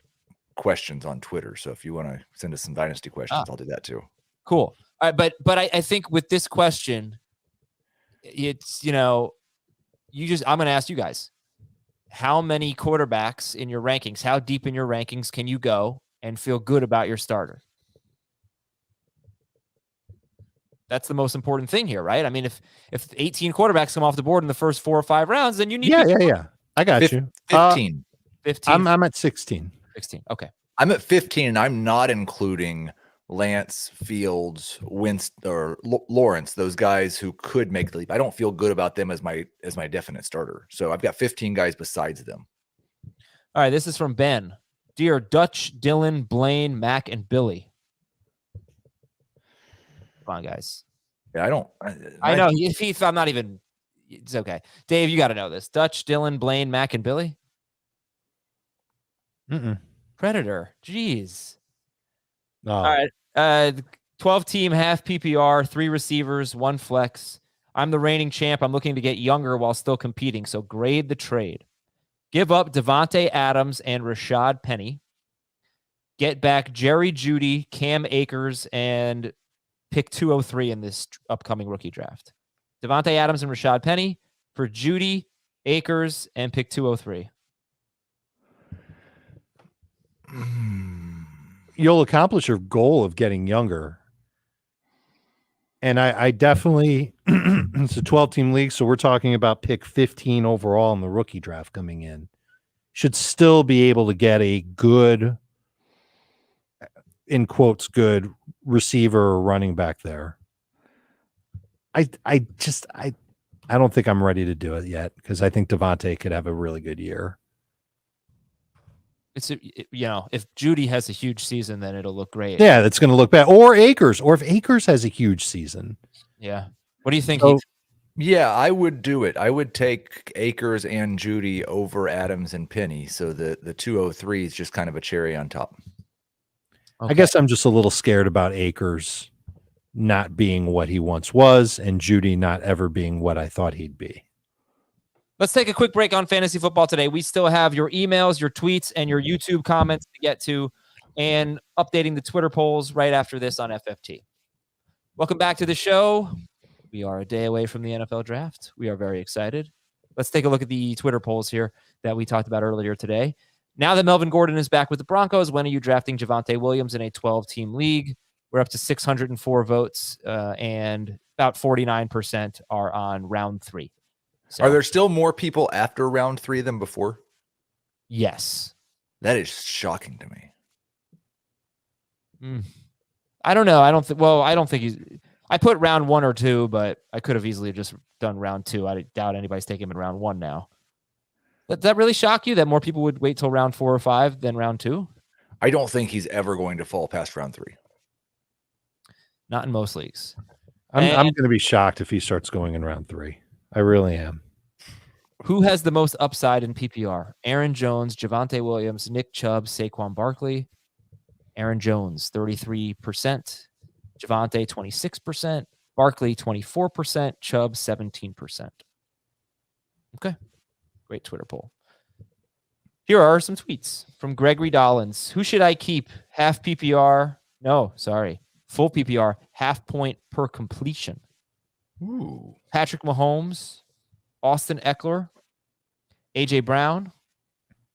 [SPEAKER 2] questions on Twitter. So if you want to send us some Dynasty questions, I'll do that too.
[SPEAKER 1] Cool. All right, but I think with this question, it's, I'm going to ask you guys, how many quarterbacks in your rankings, how deep in your rankings can you go and feel good about your starter? That's the most important thing here, right? I mean, if 18 quarterbacks come off the board in the first 4 or 5 rounds, then you need
[SPEAKER 3] Yeah. I got you.
[SPEAKER 2] 15.
[SPEAKER 1] 15.
[SPEAKER 3] I'm at 16.
[SPEAKER 1] 16. Okay.
[SPEAKER 2] I'm at 15, and I'm not including Lance, Fields, Winston, or Lawrence, those guys who could make the leap. I don't feel good about them as my definite starter. So I've got 15 guys besides them.
[SPEAKER 1] All right, this is from Ben. Dear Dutch, Dylan, Blaine, Mac, and Billy. Come on, guys.
[SPEAKER 2] Yeah,
[SPEAKER 1] I know. If I'm not even, it's okay. Dave, you got to know this. Dutch, Dylan, Blaine, Mac, and Billy. Predator. Jeez.
[SPEAKER 3] Oh.
[SPEAKER 1] All right. 12-team, half PPR, 3 receivers, 1 flex. I'm the reigning champ. I'm looking to get younger while still competing, so grade the trade. Give up Devontae Adams and Rashad Penny. Get back Jerry Jeudy, Cam Akers, and pick 203 in this upcoming rookie draft. Devontae Adams and Rashad Penny for Jeudy, Akers, and pick 203.
[SPEAKER 3] You'll accomplish your goal of getting younger. And I definitely, it's a 12-team league, so we're talking about pick 15 overall in the rookie draft coming in. Should still be able to get a good, in quotes, good receiver or running back there. I don't think I'm ready to do it yet, because I think Devontae could have a really good year.
[SPEAKER 1] If Jeudy has a huge season, then it'll look great.
[SPEAKER 3] Yeah, that's going to look bad. Or Akers, or if Akers has a huge season.
[SPEAKER 1] Yeah. What do you think?
[SPEAKER 2] Yeah, I would do it. I would take Akers and Jeudy over Adams and Penny. So the 203 is just kind of a cherry on top.
[SPEAKER 3] Okay. I guess I'm just a little scared about Akers not being what he once was, and Jeudy not ever being what I thought he'd be.
[SPEAKER 1] Let's take a quick break on fantasy football today. We still have your emails, your tweets, and your YouTube comments to get to, and updating the Twitter polls right after this on FFT. Welcome back to the show. We are a day away from the NFL draft. We are very excited. Let's take a look at the Twitter polls here that we talked about earlier today. Now that Melvin Gordon is back with the Broncos, when are you drafting Javonte Williams in a 12-team league? We're up to 604 votes, and about 49% are on round 3. So,
[SPEAKER 2] Are there still more people after round 3 than before?
[SPEAKER 1] yes.
[SPEAKER 2] That is shocking to me.
[SPEAKER 1] I don't know. I don't think he's. I put round 1 or 2, but I could have easily just done round 2. I doubt anybody's taking him in round 1 now. Does that really shock you that more people would wait till round 4 or 5 than round 2?
[SPEAKER 2] I don't think he's ever going to fall past round 3.
[SPEAKER 1] Not in most leagues.
[SPEAKER 3] I'm going to be shocked if he starts going in round 3. I really am.
[SPEAKER 1] Who has the most upside in PPR? Aaron Jones, Javonte Williams, Nick Chubb, Saquon Barkley. Aaron Jones, 33%. Javonte, 26%. Barkley, 24%. Chubb, 17%. Okay. Great Twitter poll. Here are some tweets from Gregory Dollins. Who should I keep? Half PPR? No, sorry. Full PPR, half point per completion.
[SPEAKER 2] Ooh.
[SPEAKER 1] Patrick Mahomes, Austin Eckler, AJ Brown,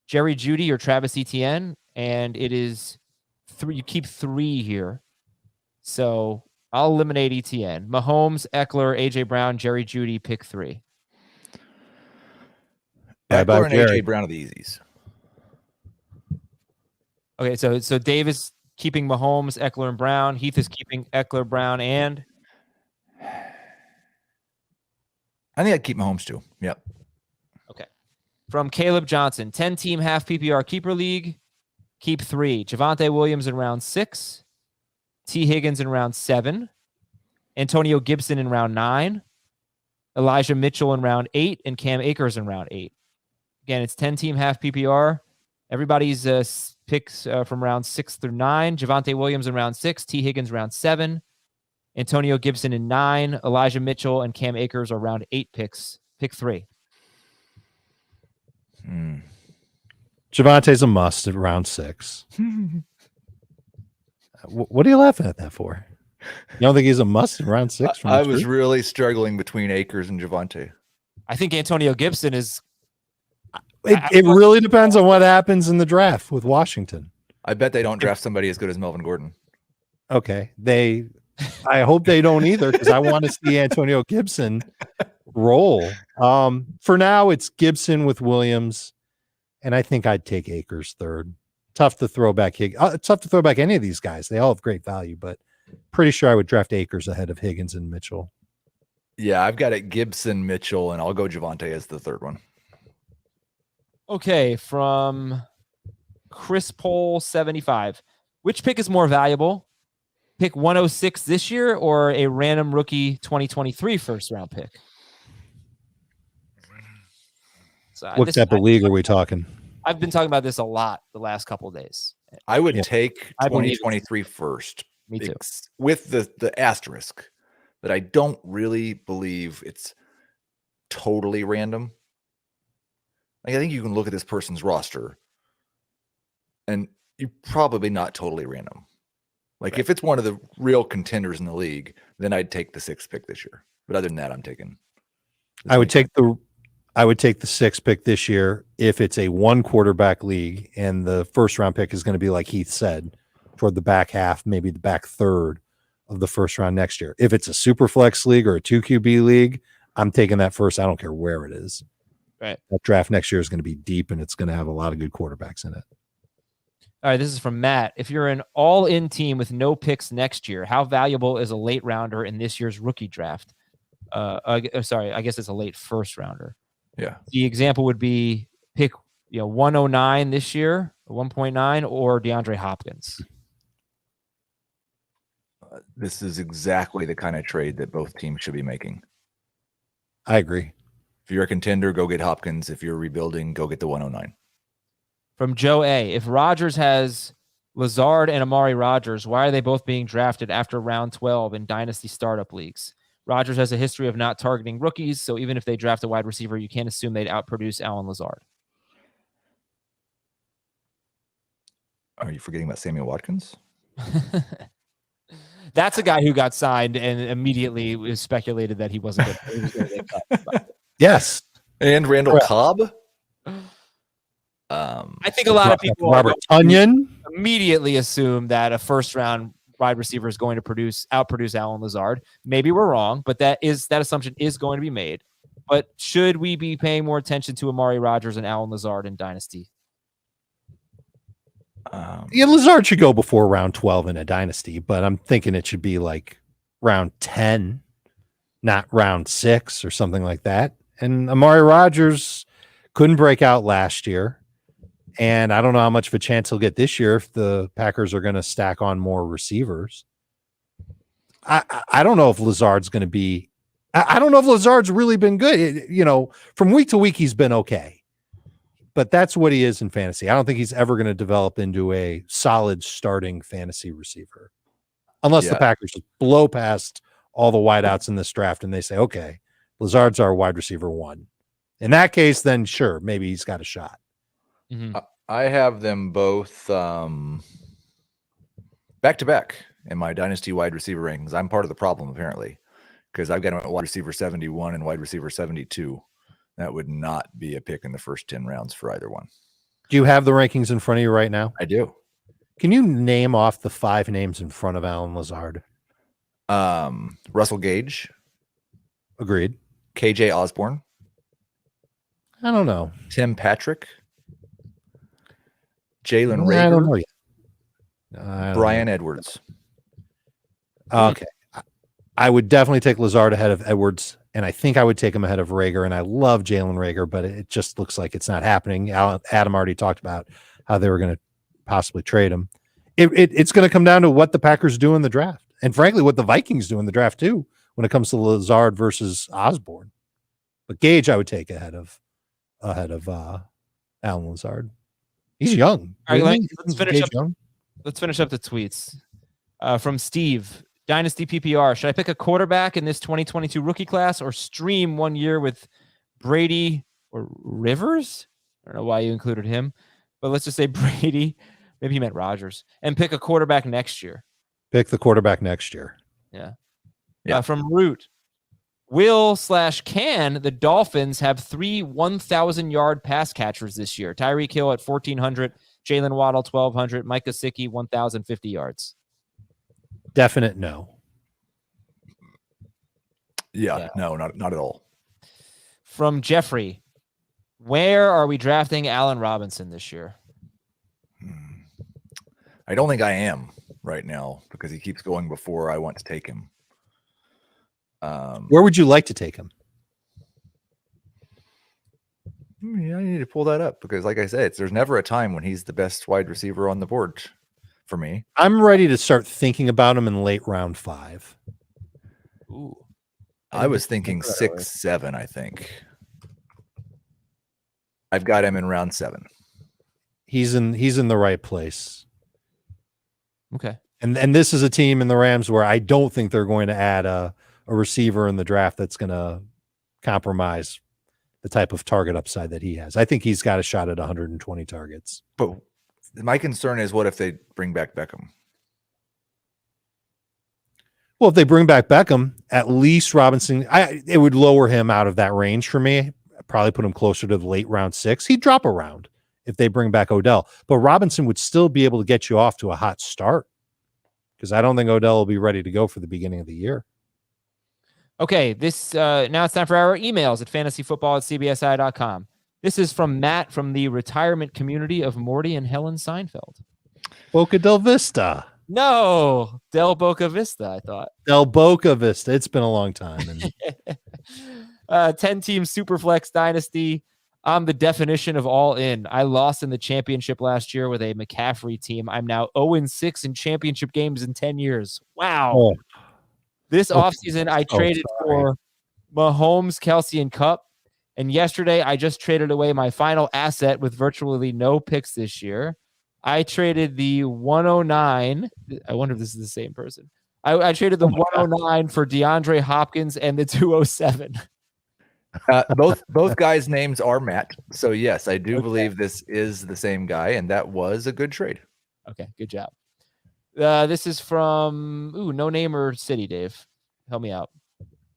[SPEAKER 1] Jerry Jeudy or Travis Etienne, and it is 3. You keep 3 here. So I'll eliminate Etienne. Mahomes, Eckler, AJ Brown, Jerry Jeudy, pick 3.
[SPEAKER 2] Eckler and AJ Brown are the easies.
[SPEAKER 1] Okay, so Dave is keeping Mahomes, Eckler, and Brown. Heath is keeping Eckler, Brown, and
[SPEAKER 2] I think I'd keep Mahomes too. Yep.
[SPEAKER 1] Okay. From Caleb Johnson, 10-team half PPR keeper league. Keep 3. Javonte Williams in round 6. T. Higgins in round 7. Antonio Gibson in round 9. Elijah Mitchell in round 8. And Cam Akers in round 8. Again, it's 10-team half PPR. Everybody's picks from round 6 through 9. Javonte Williams in round 6. T. Higgins round 7. Antonio Gibson in 9. Elijah Mitchell and Cam Akers are round 8 picks. Pick 3.
[SPEAKER 3] Javonte's a must at round 6. What are you laughing at that for? You don't think he's a must in round 6?
[SPEAKER 2] I was really struggling between Akers and Javonte.
[SPEAKER 1] I think Antonio Gibson is.
[SPEAKER 3] It really depends on what happens in the draft with Washington.
[SPEAKER 2] I bet they don't draft somebody as good as Melvin Gordon.
[SPEAKER 3] Okay. I hope they don't either, because I want to see Antonio Gibson roll. For now, it's Gibson with Williams, and I think I'd take Akers 3rd. Tough to throw back tough to throw back any of these guys. They all have great value, but pretty sure I would draft Akers ahead of Higgins and Mitchell.
[SPEAKER 2] Yeah, I've got it Gibson, Mitchell, and I'll go Javonte as the 3rd one.
[SPEAKER 1] Okay, from Chris Poll 75. Which pick is more valuable? Pick 106 this year or a random rookie 2023 first-round pick? So
[SPEAKER 3] What type of league are we talking?
[SPEAKER 1] I've been talking about this a lot the last couple of days.
[SPEAKER 2] I would take 2023 first.
[SPEAKER 1] Me too.
[SPEAKER 2] With the asterisk that I don't really believe it's totally random. Like, I think you can look at this person's roster and you're probably not totally random. Like, if it's one of the real contenders in the league, then I'd take the 6th pick this year. But other than that, I'm taking.
[SPEAKER 3] I would take the 6th pick this year if it's a 1 quarterback league and the first round pick is going to be, like Heath said, toward the back half, maybe the back 3rd of the first round next year. If it's a super flex league or a 2 QB league, I'm taking that first. I don't care where it is.
[SPEAKER 1] Right.
[SPEAKER 3] That draft next year is going to be deep and it's going to have a lot of good quarterbacks in it.
[SPEAKER 1] All right, this is from Matt. If you're an all-in team with no picks next year, how valuable is a late rounder in this year's rookie draft? Sorry, I guess it's a late first rounder.
[SPEAKER 2] Yeah.
[SPEAKER 1] The example would be pick 109 this year, 1.9, or DeAndre Hopkins.
[SPEAKER 2] This is exactly the kind of trade that both teams should be making.
[SPEAKER 3] I agree.
[SPEAKER 2] If you're a contender, go get Hopkins. If you're rebuilding, go get the 109.
[SPEAKER 1] From Joe A. If Rodgers has Lazard and Amari Rodgers, why are they both being drafted after round 12 in dynasty startup leagues? Rodgers has a history of not targeting rookies, so even if they draft a wide receiver, you can't assume they'd outproduce Allen Lazard.
[SPEAKER 2] Are you forgetting about Samuel Watkins?
[SPEAKER 1] That's a guy who got signed and immediately was speculated that he wasn't going to get cut.
[SPEAKER 3] Yes.
[SPEAKER 2] And Randall Cobb?
[SPEAKER 1] I think a lot of people
[SPEAKER 3] Robert Tonyan
[SPEAKER 1] immediately assume that a first round wide receiver is going to outproduce Allen Lazard. Maybe we're wrong, but that assumption is going to be made. But should we be paying more attention to Amari Rodgers and Allen Lazard in Dynasty?
[SPEAKER 3] Yeah, Lazard should go before round 12 in a Dynasty, but I'm thinking it should be like round 10, not round 6 or something like that. And Amari Rodgers couldn't break out last year. And I don't know how much of a chance he'll get this year if the Packers are going to stack on more receivers. I don't know if Lazard's going to be – I don't know if Lazard's really been good. From week to week, he's been okay. But that's what he is in fantasy. I don't think he's ever going to develop into a solid starting fantasy receiver. Unless the Packers just blow past all the wideouts in this draft and they say, okay, Lazard's our wide receiver 1. In that case, then sure, maybe he's got a shot.
[SPEAKER 1] Mm-hmm.
[SPEAKER 2] I have them both back to back in my Dynasty wide receiver rankings. I'm part of the problem, apparently, because I've got them at wide receiver 71 and wide receiver 72. That would not be a pick in the first 10 rounds for either one.
[SPEAKER 3] Do you have the rankings in front of you right now?
[SPEAKER 2] I do.
[SPEAKER 3] Can you name off the 5 names in front of Allen Lazard?
[SPEAKER 2] Russell Gage.
[SPEAKER 3] Agreed.
[SPEAKER 2] KJ Osborne.
[SPEAKER 3] I don't know.
[SPEAKER 2] Tim Patrick. Jalen
[SPEAKER 3] I don't know
[SPEAKER 2] Reagor.
[SPEAKER 3] yet.
[SPEAKER 2] Brian Edwards.
[SPEAKER 3] Okay. I would definitely take Lazard ahead of Edwards, and I think I would take him ahead of Reagor, and I love Jalen Reagor, but it just looks like it's not happening. Adam already talked about how they were going to possibly trade him. It's going to come down to what the Packers do in the draft, and frankly, what the Vikings do in the draft too, when it comes to Lazard versus Osborne. But Gage, I would take ahead of Allen Lazard. He's young.
[SPEAKER 1] All right, let's finish up the tweets from Steve. Dynasty PPR. Should I pick a quarterback in this 2022 rookie class or stream 1 year with Brady or Rivers? I don't know why you included him, but let's just say Brady. Maybe he meant Rodgers. And pick a quarterback next year.
[SPEAKER 3] Pick the quarterback next year.
[SPEAKER 1] Yeah. From Root. Will/Can the Dolphins have 3 1,000-yard pass catchers this year? Tyreek Hill at 1,400, Jalen Waddle 1,200, Mike Gesicki 1,050 yards.
[SPEAKER 3] Definite no.
[SPEAKER 2] Yeah. No, not at all.
[SPEAKER 1] From Jeffrey, where are we drafting Allen Robinson this year?
[SPEAKER 2] I don't think I am right now because he keeps going before I want to take him.
[SPEAKER 3] Where would you like to take him?
[SPEAKER 2] Yeah, I need to pull that up because, like I said, there's never a time when he's the best wide receiver on the board for me.
[SPEAKER 3] I'm ready to start thinking about him in late round 5.
[SPEAKER 1] Ooh,
[SPEAKER 2] I was thinking 6, 7. I think I've got him in round 7.
[SPEAKER 3] He's in the right place.
[SPEAKER 1] Okay.
[SPEAKER 3] And this is a team in the Rams where I don't think they're going to add a receiver in the draft that's going to compromise the type of target upside that he has. I think he's got a shot at 120 targets.
[SPEAKER 2] But my concern is, what if they bring back Beckham?
[SPEAKER 3] Well, if they bring back Beckham, at least Robinson, it would lower him out of that range for me. I'd probably put him closer to the late round 6. He'd drop a round if they bring back Odell. But Robinson would still be able to get you off to a hot start because I don't think Odell will be ready to go for the beginning of the year.
[SPEAKER 1] Okay, this now it's time for our emails at fantasyfootball@cbsi.com. This is from Matt from the retirement community of Morty and Helen Seinfeld.
[SPEAKER 3] Boca del Vista.
[SPEAKER 1] No, Del Boca Vista, I thought.
[SPEAKER 3] Del Boca Vista. It's been a long time.
[SPEAKER 1] 10-team Superflex Dynasty. I'm the definition of all in. I lost in the championship last year with a McCaffrey team. I'm now 0-6 in championship games in 10 years. Wow.
[SPEAKER 3] Oh.
[SPEAKER 1] This offseason, I traded for Mahomes, Kelsey, and Cup. And yesterday, I just traded away my final asset with virtually no picks this year. I traded the 109. I wonder if this is the same person. I traded the 109 for DeAndre Hopkins and the 207.
[SPEAKER 2] Both guys' names are Matt. So, yes, I do believe this is the same guy, and that was a good trade.
[SPEAKER 1] Okay, good job. This is from No Name or City, Dave. Help me out.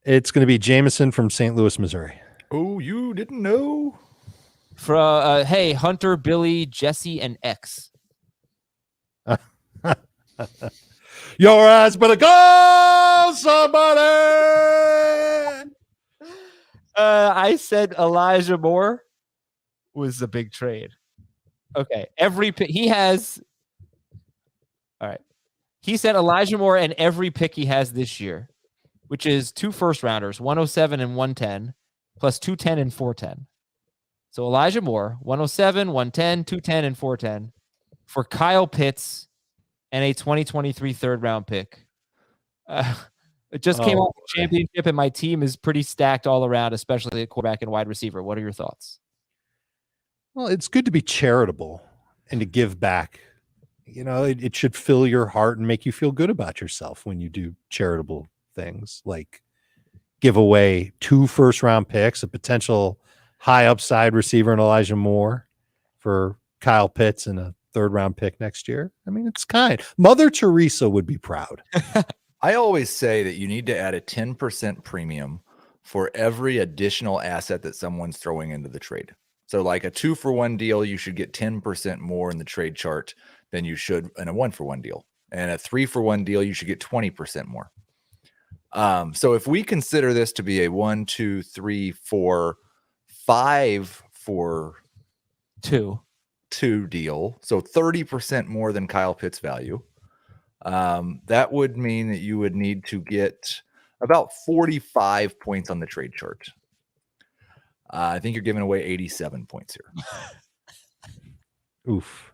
[SPEAKER 3] It's going to be Jameson from St. Louis, Missouri.
[SPEAKER 2] Oh, you didn't know?
[SPEAKER 1] Hey, Hunter, Billy, Jesse, and X.
[SPEAKER 3] Your ass better go, somebody.
[SPEAKER 1] I said Elijah Moore was a big trade. Okay, every pick he has. All right, he said Elijah Moore and every pick he has this year, which is 2 first rounders, 107 and 110, plus 210 and 410. So Elijah Moore, 107, 110, 210, and 410 for Kyle Pitts and a 2023 third round pick. It just came off the championship, and my team is pretty stacked all around, especially at quarterback and wide receiver. What are your thoughts?
[SPEAKER 3] Well, it's good to be charitable and to give back. You know, it should fill your heart and make you feel good about yourself when you do charitable things like give away 2 first-round picks, a potential high upside receiver in Elijah Moore for Kyle Pitts and a third-round pick next year. I mean, it's kind. Mother Teresa would be proud.
[SPEAKER 2] I always say that you need to add a 10% premium for every additional asset that someone's throwing into the trade. So like a 2-for-1 deal, you should get 10% more in the trade chart than you should in a 1-for-1 deal. And a 3-for-1 deal, you should get 20% more. So if we consider this to be a 1, 2, 3, 4, 5 for 2 deal, so 30% more than Kyle Pitts' value, that would mean that you would need to get about 45 points on the trade chart. I think you're giving away 87 points here.
[SPEAKER 3] Oof.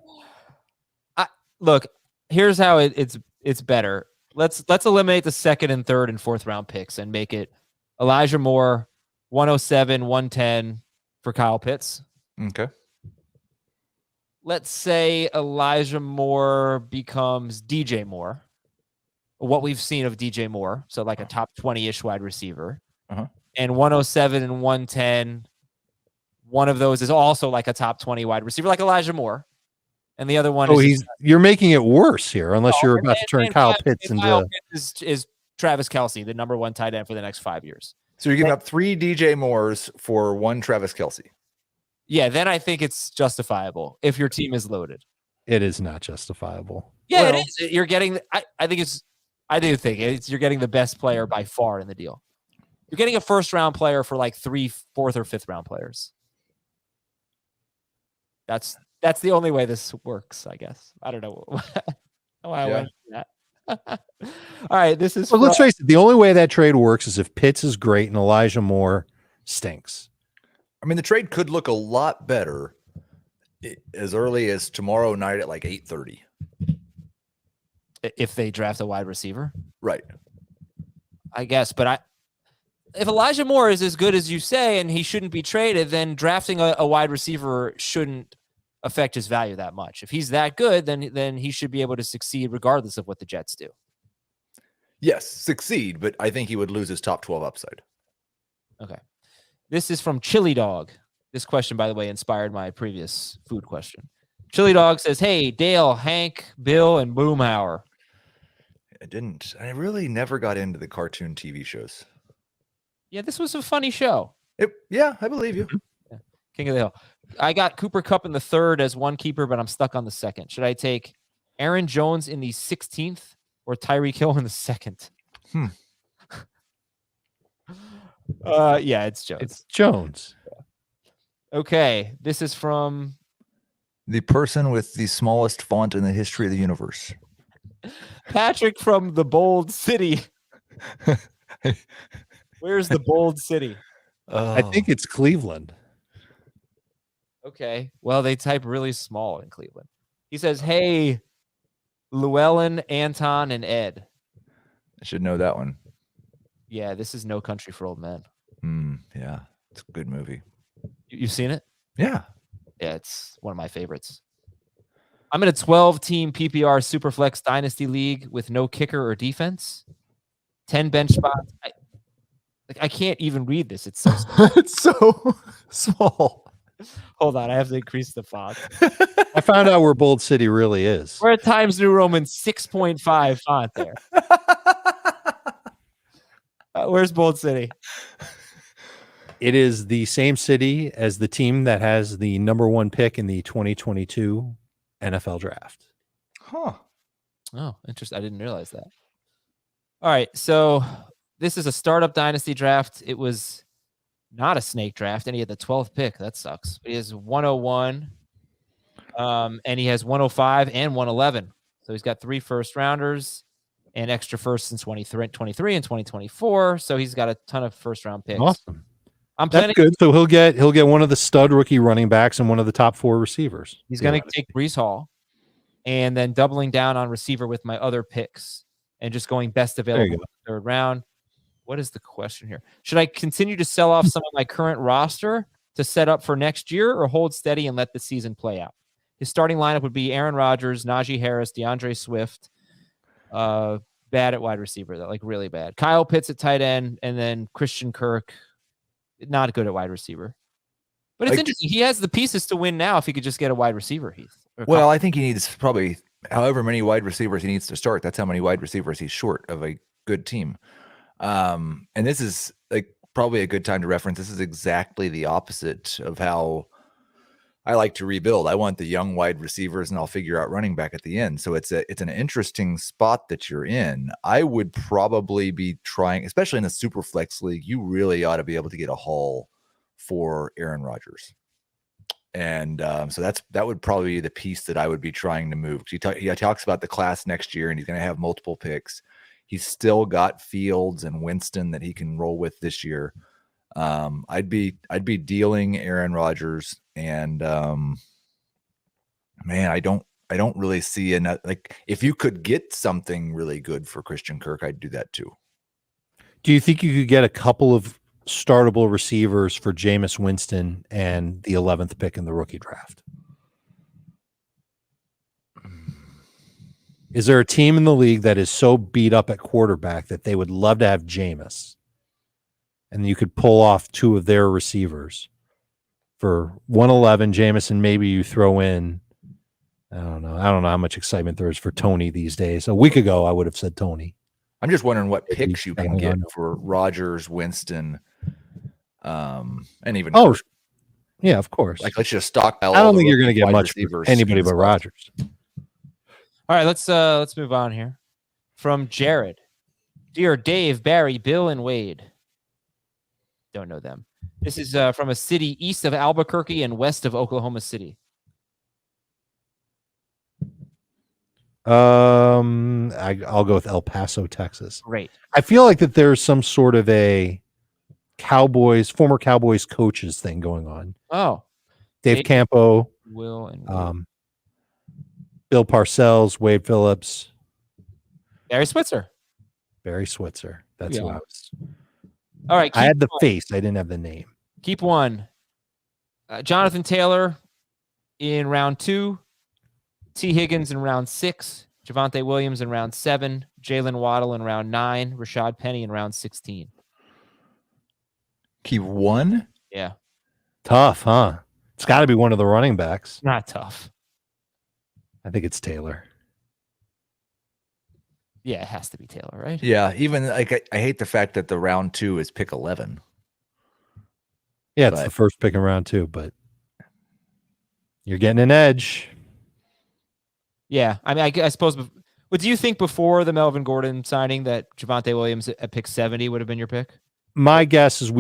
[SPEAKER 1] Look, here's how it's better. Let's eliminate the second and third and fourth round picks and make it Elijah Moore, 107, 110 for Kyle Pitts.
[SPEAKER 2] Okay.
[SPEAKER 1] Let's say Elijah Moore becomes DJ Moore. What we've seen of DJ Moore, so like a top 20-ish wide receiver. And 107 and 110, one of those is also like a top 20 wide receiver, like Elijah Moore. And the other one
[SPEAKER 3] you're making it worse here, unless you're about to turn Kyle Pitts into.
[SPEAKER 1] Kyle Pitts is Travis Kelce, the number 1 tight end for the next 5 years.
[SPEAKER 2] So you're giving up 3 DJ Moores for 1 Travis Kelce.
[SPEAKER 1] Yeah, then I think it's justifiable if your team is loaded.
[SPEAKER 3] It is not justifiable.
[SPEAKER 1] Yeah, it is. You're getting. I do think you're getting the best player by far in the deal. You're getting a first-round player for like 3 4th or 5th round players. That's the only way this works, I guess. I don't know why I went for that. All right, this is.
[SPEAKER 3] Well, let's face it. The only way that trade works is if Pitts is great and Elijah Moore stinks.
[SPEAKER 2] I mean, the trade could look a lot better as early as tomorrow night at like 8:30.
[SPEAKER 1] If they draft a wide receiver,
[SPEAKER 2] right?
[SPEAKER 1] I guess, but if Elijah Moore is as good as you say and he shouldn't be traded, then drafting a wide receiver shouldn't affect his value that much. If he's that good, then he should be able to succeed regardless of what the Jets do.
[SPEAKER 2] Yes, succeed, but I think he would lose his top 12 upside.
[SPEAKER 1] Okay. This is from Chili Dog. This question, by the way, inspired my previous food question. Chili Dog says, hey, Dale, Hank, Bill, and Boomhauer.
[SPEAKER 2] I really never got into the cartoon TV shows.
[SPEAKER 1] Yeah, this was a funny show.
[SPEAKER 2] Yeah, I believe you.
[SPEAKER 1] Yeah. King of the Hill. I got Cooper Kupp in the 3rd as 1 keeper, but I'm stuck on the 2nd. Should I take Aaron Jones in the 16th or Tyreek Hill in the 2nd? Yeah, it's Jones.
[SPEAKER 3] It's Jones.
[SPEAKER 1] Okay, this is from
[SPEAKER 2] the person with the smallest font in the history of the universe.
[SPEAKER 1] Patrick from the Bold City. Where's the Bold City?
[SPEAKER 3] I think it's Cleveland.
[SPEAKER 1] Okay. Well, they type really small in Cleveland. He says, hey, Llewellyn, Anton, and Ed.
[SPEAKER 2] I should know that one.
[SPEAKER 1] Yeah, this is No Country for Old Men.
[SPEAKER 2] Yeah, it's a good movie.
[SPEAKER 1] You've seen it?
[SPEAKER 2] Yeah.
[SPEAKER 1] Yeah, it's one of my favorites. I'm in a 12-team PPR Superflex Dynasty League with no kicker or defense. 10 bench spots. I can't even read this. It's so small.
[SPEAKER 2] It's so small.
[SPEAKER 1] Hold on, I have to increase the font.
[SPEAKER 3] I found out where Bold City really is.
[SPEAKER 1] We're at Times New Roman 6.5 font there. Where's Bold City?
[SPEAKER 3] It is the same city as the team that has the number 1 pick in the 2022 NFL draft.
[SPEAKER 2] Huh.
[SPEAKER 1] Oh, interesting. I didn't realize that. All right. So this is a startup dynasty draft. It was not a snake draft, and he had the 12th pick. That sucks. He has 101, and he has 105 and 111. So he's got 3 first rounders and extra firsts in 2023 and 2024. So he's got a ton of first round picks.
[SPEAKER 3] Awesome.
[SPEAKER 1] I'm
[SPEAKER 3] That's
[SPEAKER 1] planning.
[SPEAKER 3] good. So he'll get one of the stud rookie running backs and one of the top 4 receivers.
[SPEAKER 1] He's going to take Breece Hall, and then doubling down on receiver with my other picks and just going best available in the 3rd round. What is the question here? Should I continue to sell off some of my current roster to set up for next year, or hold steady and let the season play out? His starting lineup would be Aaron Rodgers, Najee Harris, DeAndre Swift. Bad at wide receiver, though, like really bad. Kyle Pitts at tight end, and then Christian Kirk, not good at wide receiver. But it's interesting. He has the pieces to win now if he could just get a wide receiver, Heath.
[SPEAKER 2] Well, I think he needs probably however many wide receivers he needs to start. That's how many wide receivers he's short of a good team. And this is like probably a good time to reference. This is exactly the opposite of how I like to rebuild. I want the young wide receivers, and I'll figure out running back at the end. So it's an interesting spot that you're in. I would probably be trying, especially in the super flex league, you really ought to be able to get a haul for Aaron Rodgers. And so that would probably be the piece that I would be trying to move. He talks about the class next year, and he's going to have multiple picks. He's still got Fields and Winston that he can roll with this year. I'd be dealing Aaron Rodgers, and man, I don't really see enough. Like, if you could get something really good for Christian Kirk, I'd do that too.
[SPEAKER 3] Do you think you could get a couple of startable receivers for Jameis Winston and the 11th pick in the rookie draft? Is there a team in the league that is so beat up at quarterback that they would love to have Jameis, and you could pull off 2 of their receivers for 111, Jameis, and maybe you throw in, I don't know how much excitement there is for Tony these days. A week ago, I would have said Tony.
[SPEAKER 2] I'm just wondering what picks you can get for Rodgers, Winston, and even
[SPEAKER 3] Kirk. Yeah, of course.
[SPEAKER 2] Like, let's just stockpile.
[SPEAKER 3] I don't think you're going to get much for anybody but Rodgers.
[SPEAKER 1] All right, let's move on here. From Jared. Dear Dave, Barry, Bill, and Wade. Don't know them. This is from a city east of Albuquerque and west of Oklahoma City.
[SPEAKER 3] I'll go with El Paso, Texas.
[SPEAKER 1] Great.
[SPEAKER 3] I feel like that there's some sort of a former Cowboys coaches thing going on.
[SPEAKER 1] Oh.
[SPEAKER 3] Dave Campo,
[SPEAKER 1] Will, and Wade.
[SPEAKER 3] Bill Parcells, Wade Phillips,
[SPEAKER 1] Barry Switzer.
[SPEAKER 3] That's who I was.
[SPEAKER 1] All right.
[SPEAKER 3] I had the face. I didn't have the name.
[SPEAKER 1] Keep one. Jonathan Taylor in round 2. T. Higgins in round 6. Javonte Williams in round 7. Jalen Waddle in round 9. Rashad Penny in round 16.
[SPEAKER 2] Keep one?
[SPEAKER 1] Yeah.
[SPEAKER 3] Tough, huh? It's got to be one of the running backs.
[SPEAKER 1] Not tough.
[SPEAKER 3] I think it's Taylor.
[SPEAKER 1] Yeah, it has to be Taylor, right?
[SPEAKER 2] Yeah, even like I hate the fact that the round 2 is pick 11.
[SPEAKER 3] Yeah, it's the first pick in round 2, but you're getting an edge.
[SPEAKER 1] Yeah, I mean, I suppose. But do you think before the Melvin Gordon signing that Javonte Williams at pick 70 would have been your pick?
[SPEAKER 3] My guess is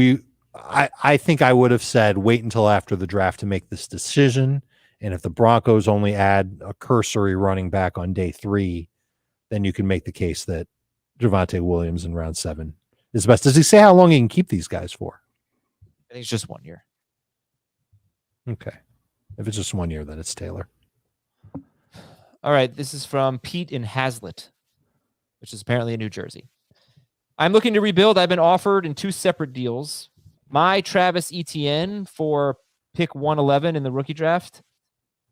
[SPEAKER 3] I think I would have said wait until after the draft to make this decision. And if the Broncos only add a cursory running back on day 3, then you can make the case that Javonte Williams in round 7 is best. Does he say how long he can keep these guys for?
[SPEAKER 1] I think it's just 1 year.
[SPEAKER 3] Okay. If it's just 1 year, then it's Taylor.
[SPEAKER 1] All right. This is from Pete in Hazlitt, which is apparently in New Jersey. I'm looking to rebuild. I've been offered in 2 separate deals. My Travis Etienne for pick 111 in the rookie draft,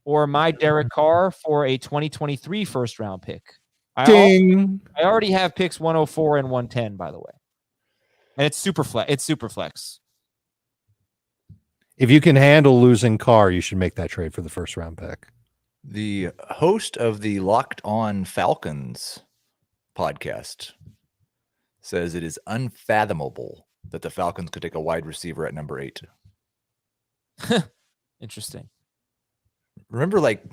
[SPEAKER 1] or my Derek Carr for a 2023 first round pick. I already have picks 104 and 110, by the way. And it's super flex.
[SPEAKER 3] If you can handle losing Carr, you should make that trade for the first round pick.
[SPEAKER 2] The host of the Locked On Falcons podcast says it is unfathomable that the Falcons could take a wide receiver at number 8.
[SPEAKER 1] Interesting.
[SPEAKER 2] Remember like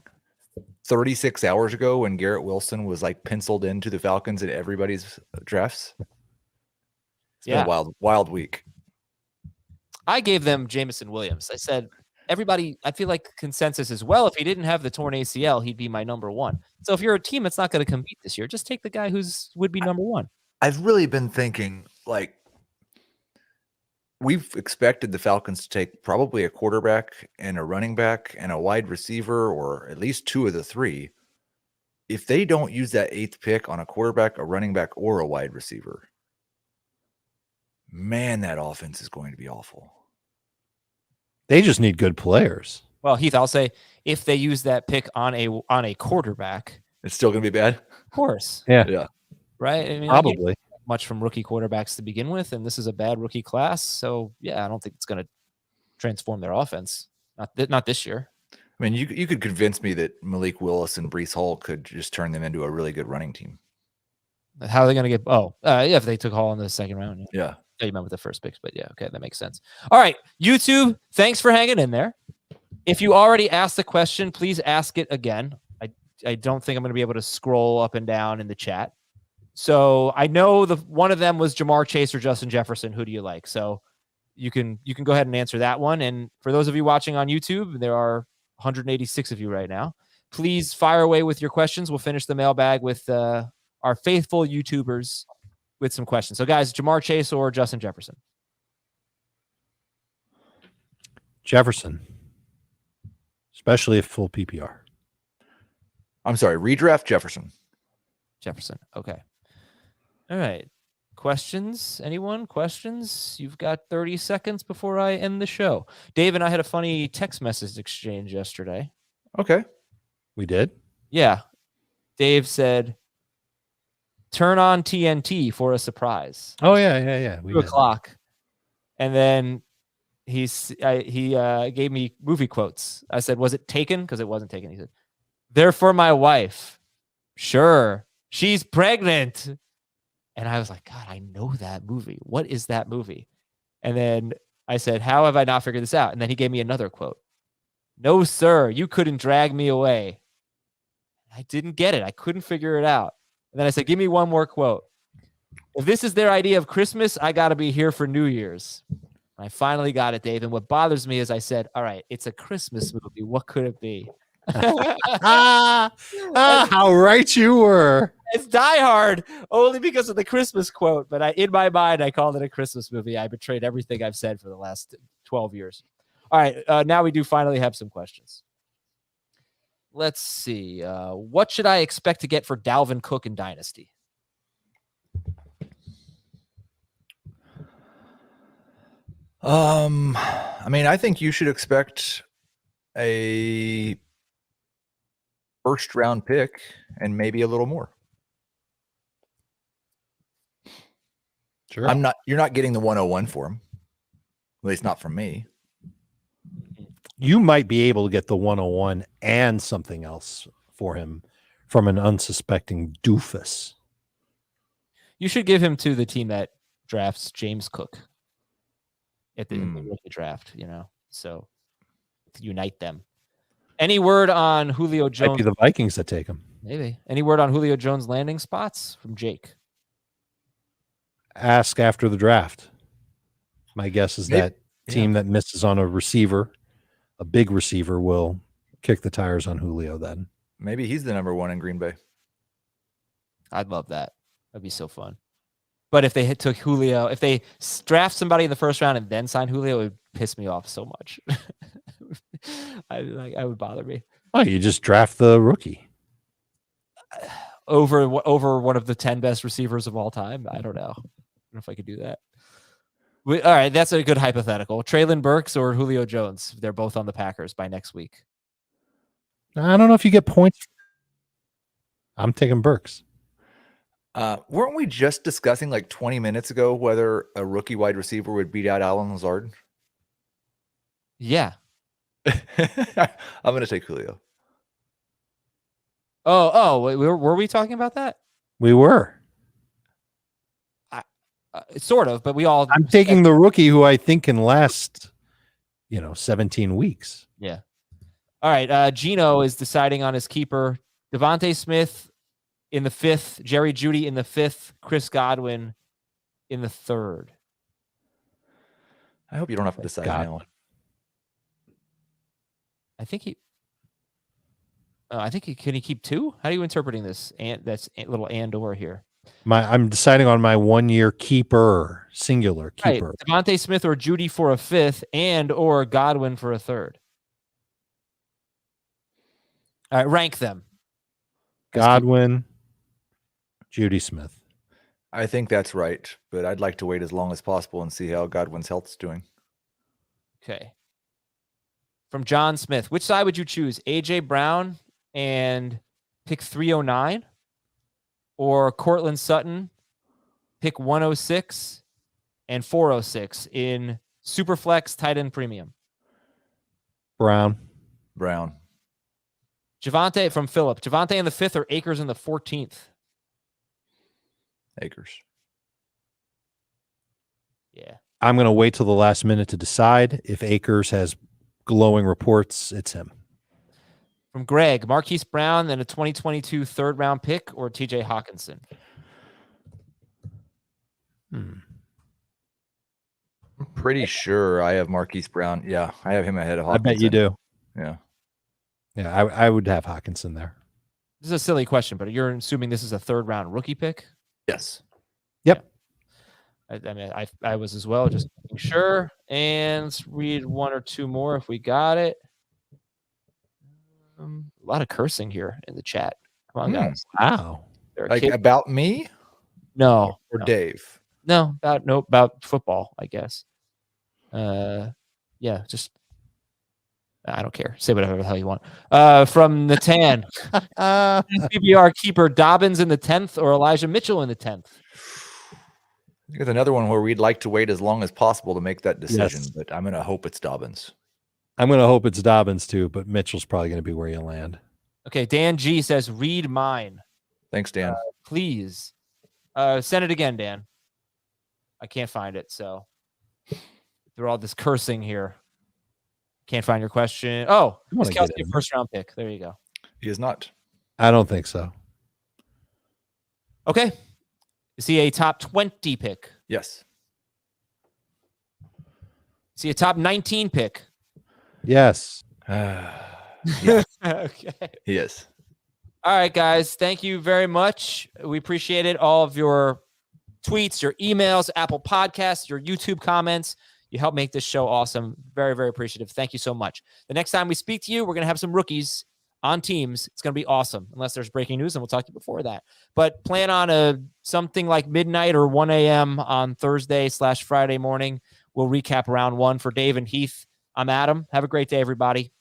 [SPEAKER 2] 36 hours ago when Garrett Wilson was like penciled into the Falcons in everybody's drafts? It's been a wild week.
[SPEAKER 1] I gave them Jameson Williams. I said, everybody, I feel like consensus is, well, if he didn't have the torn ACL, he'd be my number 1. So if you're a team that's not going to compete this year, just take the guy would be number 1.
[SPEAKER 2] I've really been thinking, like, we've expected the Falcons to take probably a quarterback and a running back and a wide receiver, or at least 2 of the 3. If they don't use that 8th pick on a quarterback, a running back, or a wide receiver, man, that offense is going to be awful.
[SPEAKER 3] They just need good players.
[SPEAKER 1] Well, Heath, I'll say if they use that pick on a quarterback,
[SPEAKER 2] it's still going to be bad.
[SPEAKER 1] Of course.
[SPEAKER 2] Yeah.
[SPEAKER 1] Right? I mean,
[SPEAKER 3] probably
[SPEAKER 1] much from rookie quarterbacks to begin with, and this is a bad rookie class. So, yeah, I don't think it's going to transform their offense. Not this year.
[SPEAKER 2] I mean, you could convince me that Malik Willis and Breece Hall could just turn them into a really good running team.
[SPEAKER 1] How are they going to get? If they took Hall in the second round.
[SPEAKER 2] Yeah.
[SPEAKER 1] You meant with the first picks, but yeah, okay, that makes sense. All right, YouTube, thanks for hanging in there. If you already asked the question, please ask it again. I don't think I'm going to be able to scroll up and down in the chat. So I know one of them was Jamar Chase or Justin Jefferson. Who do you like? So you can go ahead and answer that one. And for those of you watching on YouTube, there are 186 of you right now. Please fire away with your questions. We'll finish the mailbag with our faithful YouTubers with some questions. So, guys, Jamar Chase or Justin Jefferson?
[SPEAKER 3] Jefferson, especially if full PPR.
[SPEAKER 2] I'm sorry, redraft Jefferson.
[SPEAKER 1] Jefferson. Okay. All right. Questions? Anyone? Questions? You've got 30 seconds before I end the show. Dave and I had a funny text message exchange yesterday.
[SPEAKER 2] Okay.
[SPEAKER 3] We did?
[SPEAKER 1] Yeah. Dave said, turn on TNT for a surprise.
[SPEAKER 3] Oh, yeah.
[SPEAKER 1] 2 o'clock. And then he gave me movie quotes. I said, was it Taken? Because it wasn't Taken. He said, they're for my wife. Sure. She's pregnant. And I was like, God, I know that movie. What is that movie? And then I said, how have I not figured this out? And then he gave me another quote. No, sir, you couldn't drag me away. I didn't get it. I couldn't figure it out. And then I said, give me one more quote. If this is their idea of Christmas, I got to be here for New Year's. I finally got it, Dave. And what bothers me is I said, all right, it's a Christmas movie. What could it be?
[SPEAKER 3] How right you were.
[SPEAKER 1] It's Die Hard only because of the Christmas quote. But in my mind, I called it a Christmas movie. I betrayed everything I've said for the last 12 years. All right. Now we do finally have some questions. Let's see. What should I expect to get for Dalvin Cook in Dynasty?
[SPEAKER 2] I mean, I think you should expect a first round pick and maybe a little more.
[SPEAKER 3] Sure.
[SPEAKER 2] You're not getting the 101 for him. At least not from me.
[SPEAKER 3] You might be able to get the 101 and something else for him from an unsuspecting doofus.
[SPEAKER 1] You should give him to the team that drafts James Cook at the rookie draft, so to unite them. Any word on Julio Jones?
[SPEAKER 3] Might be the Vikings that take him.
[SPEAKER 1] Maybe. Any word on Julio Jones landing spots from Jake?
[SPEAKER 3] Ask after the draft. My guess is that team that misses on a receiver, a big receiver, will kick the tires on Julio then.
[SPEAKER 2] Maybe he's the number 1 in Green Bay.
[SPEAKER 1] I'd love that. That'd be so fun. But if they took Julio, if they draft somebody in the first round and then sign Julio, it would piss me off so much. I would bother me.
[SPEAKER 3] Oh, you just draft the rookie
[SPEAKER 1] over one of the 10 best receivers of all time. I don't know if I could do that. All right, that's a good hypothetical. Treylon Burks or Julio Jones? They're both on the Packers by next week.
[SPEAKER 3] I don't know if you get points. I'm taking Burks.
[SPEAKER 2] Weren't we just discussing like 20 minutes ago whether a rookie wide receiver would beat out Allen Lazard?
[SPEAKER 1] Yeah.
[SPEAKER 2] I'm going to take Julio.
[SPEAKER 1] Oh, were we talking about that?
[SPEAKER 3] We were.
[SPEAKER 1] Sort of, but we all.
[SPEAKER 3] I'm taking the rookie who I think can last, 17 weeks.
[SPEAKER 1] Yeah. All right. Gino is deciding on his keeper. Devontae Smith in the 5th, Jerry Jeudy in the 5th, Chris Godwin in the 3rd.
[SPEAKER 2] I hope you don't have to decide now.
[SPEAKER 1] I think he can he keep 2? How are you interpreting this? And that's a little and/or here.
[SPEAKER 3] I'm deciding on my 1-year keeper, singular keeper.
[SPEAKER 1] Right. Devontae Smith or Jeudy for a 5th and/or Godwin for a 3rd. All right, rank them.
[SPEAKER 3] Godwin, Jeudy Smith.
[SPEAKER 2] I think that's right, but I'd like to wait as long as possible and see how Godwin's health's doing.
[SPEAKER 1] Okay. From John Smith, which side would you choose? A.J. Brown and pick 309? Or Cortland Sutton, pick 106 and 406 in Superflex tight end premium?
[SPEAKER 3] Brown.
[SPEAKER 1] Javonte from Phillip. Javonte in the 5th or Akers in the 14th?
[SPEAKER 2] Akers.
[SPEAKER 1] Yeah.
[SPEAKER 3] I'm going to wait till the last minute to decide. If Akers has glowing reports, it's him.
[SPEAKER 1] From Greg, Marquise Brown and a 2022 3rd-round pick or TJ Hawkinson?
[SPEAKER 2] I'm pretty sure I have Marquise Brown. Yeah, I have him ahead of Hawkinson.
[SPEAKER 3] I bet you do.
[SPEAKER 2] Yeah.
[SPEAKER 3] Yeah, I would have Hawkinson there.
[SPEAKER 1] This is a silly question, but you're assuming this is a 3rd-round rookie pick?
[SPEAKER 2] Yes.
[SPEAKER 3] Yep.
[SPEAKER 1] I mean, I was as well, just making sure. And let's read 1 or 2 more if we got it. A lot of cursing here in the chat. Come on, guys.
[SPEAKER 3] Wow.
[SPEAKER 2] Like about me?
[SPEAKER 1] No.
[SPEAKER 2] Or Dave?
[SPEAKER 1] No, about football, I guess. Yeah, just I don't care. Say whatever the hell you want. From Natan, PBR keeper Dobbins in the 10th or Elijah Mitchell in the 10th?
[SPEAKER 2] I think it's another one where we'd like to wait as long as possible to make that decision,
[SPEAKER 3] Yes.
[SPEAKER 2] but I'm going to hope it's Dobbins.
[SPEAKER 3] I'm going to hope it's Dobbins too, but Mitchell's probably going to be where you land.
[SPEAKER 1] Okay, Dan G says, read mine.
[SPEAKER 2] Thanks, Dan.
[SPEAKER 1] Please. Send it again, Dan. I can't find it, so through all this cursing here. Can't find your question. Oh, is Kelsey a 1st-round pick? There you go.
[SPEAKER 2] He is not.
[SPEAKER 3] I don't think so.
[SPEAKER 1] Okay. Is he a top 20 pick?
[SPEAKER 2] Yes.
[SPEAKER 1] Is he a top 19 pick?
[SPEAKER 3] Yes.
[SPEAKER 2] Yeah,
[SPEAKER 1] Okay.
[SPEAKER 2] he is.
[SPEAKER 1] All right, guys. Thank you very much. We appreciate it. All of your tweets, your emails, Apple Podcasts, your YouTube comments. You help make this show awesome. Very, very appreciative. Thank you so much. The next time we speak to you, we're going to have some rookies on teams. It's going to be awesome, unless there's breaking news, and we'll talk to you before that. But plan on something like midnight or 1 a.m. on Thursday/Friday morning. We'll recap round 1 for Dave and Heath. I'm Adam. Have a great day, everybody.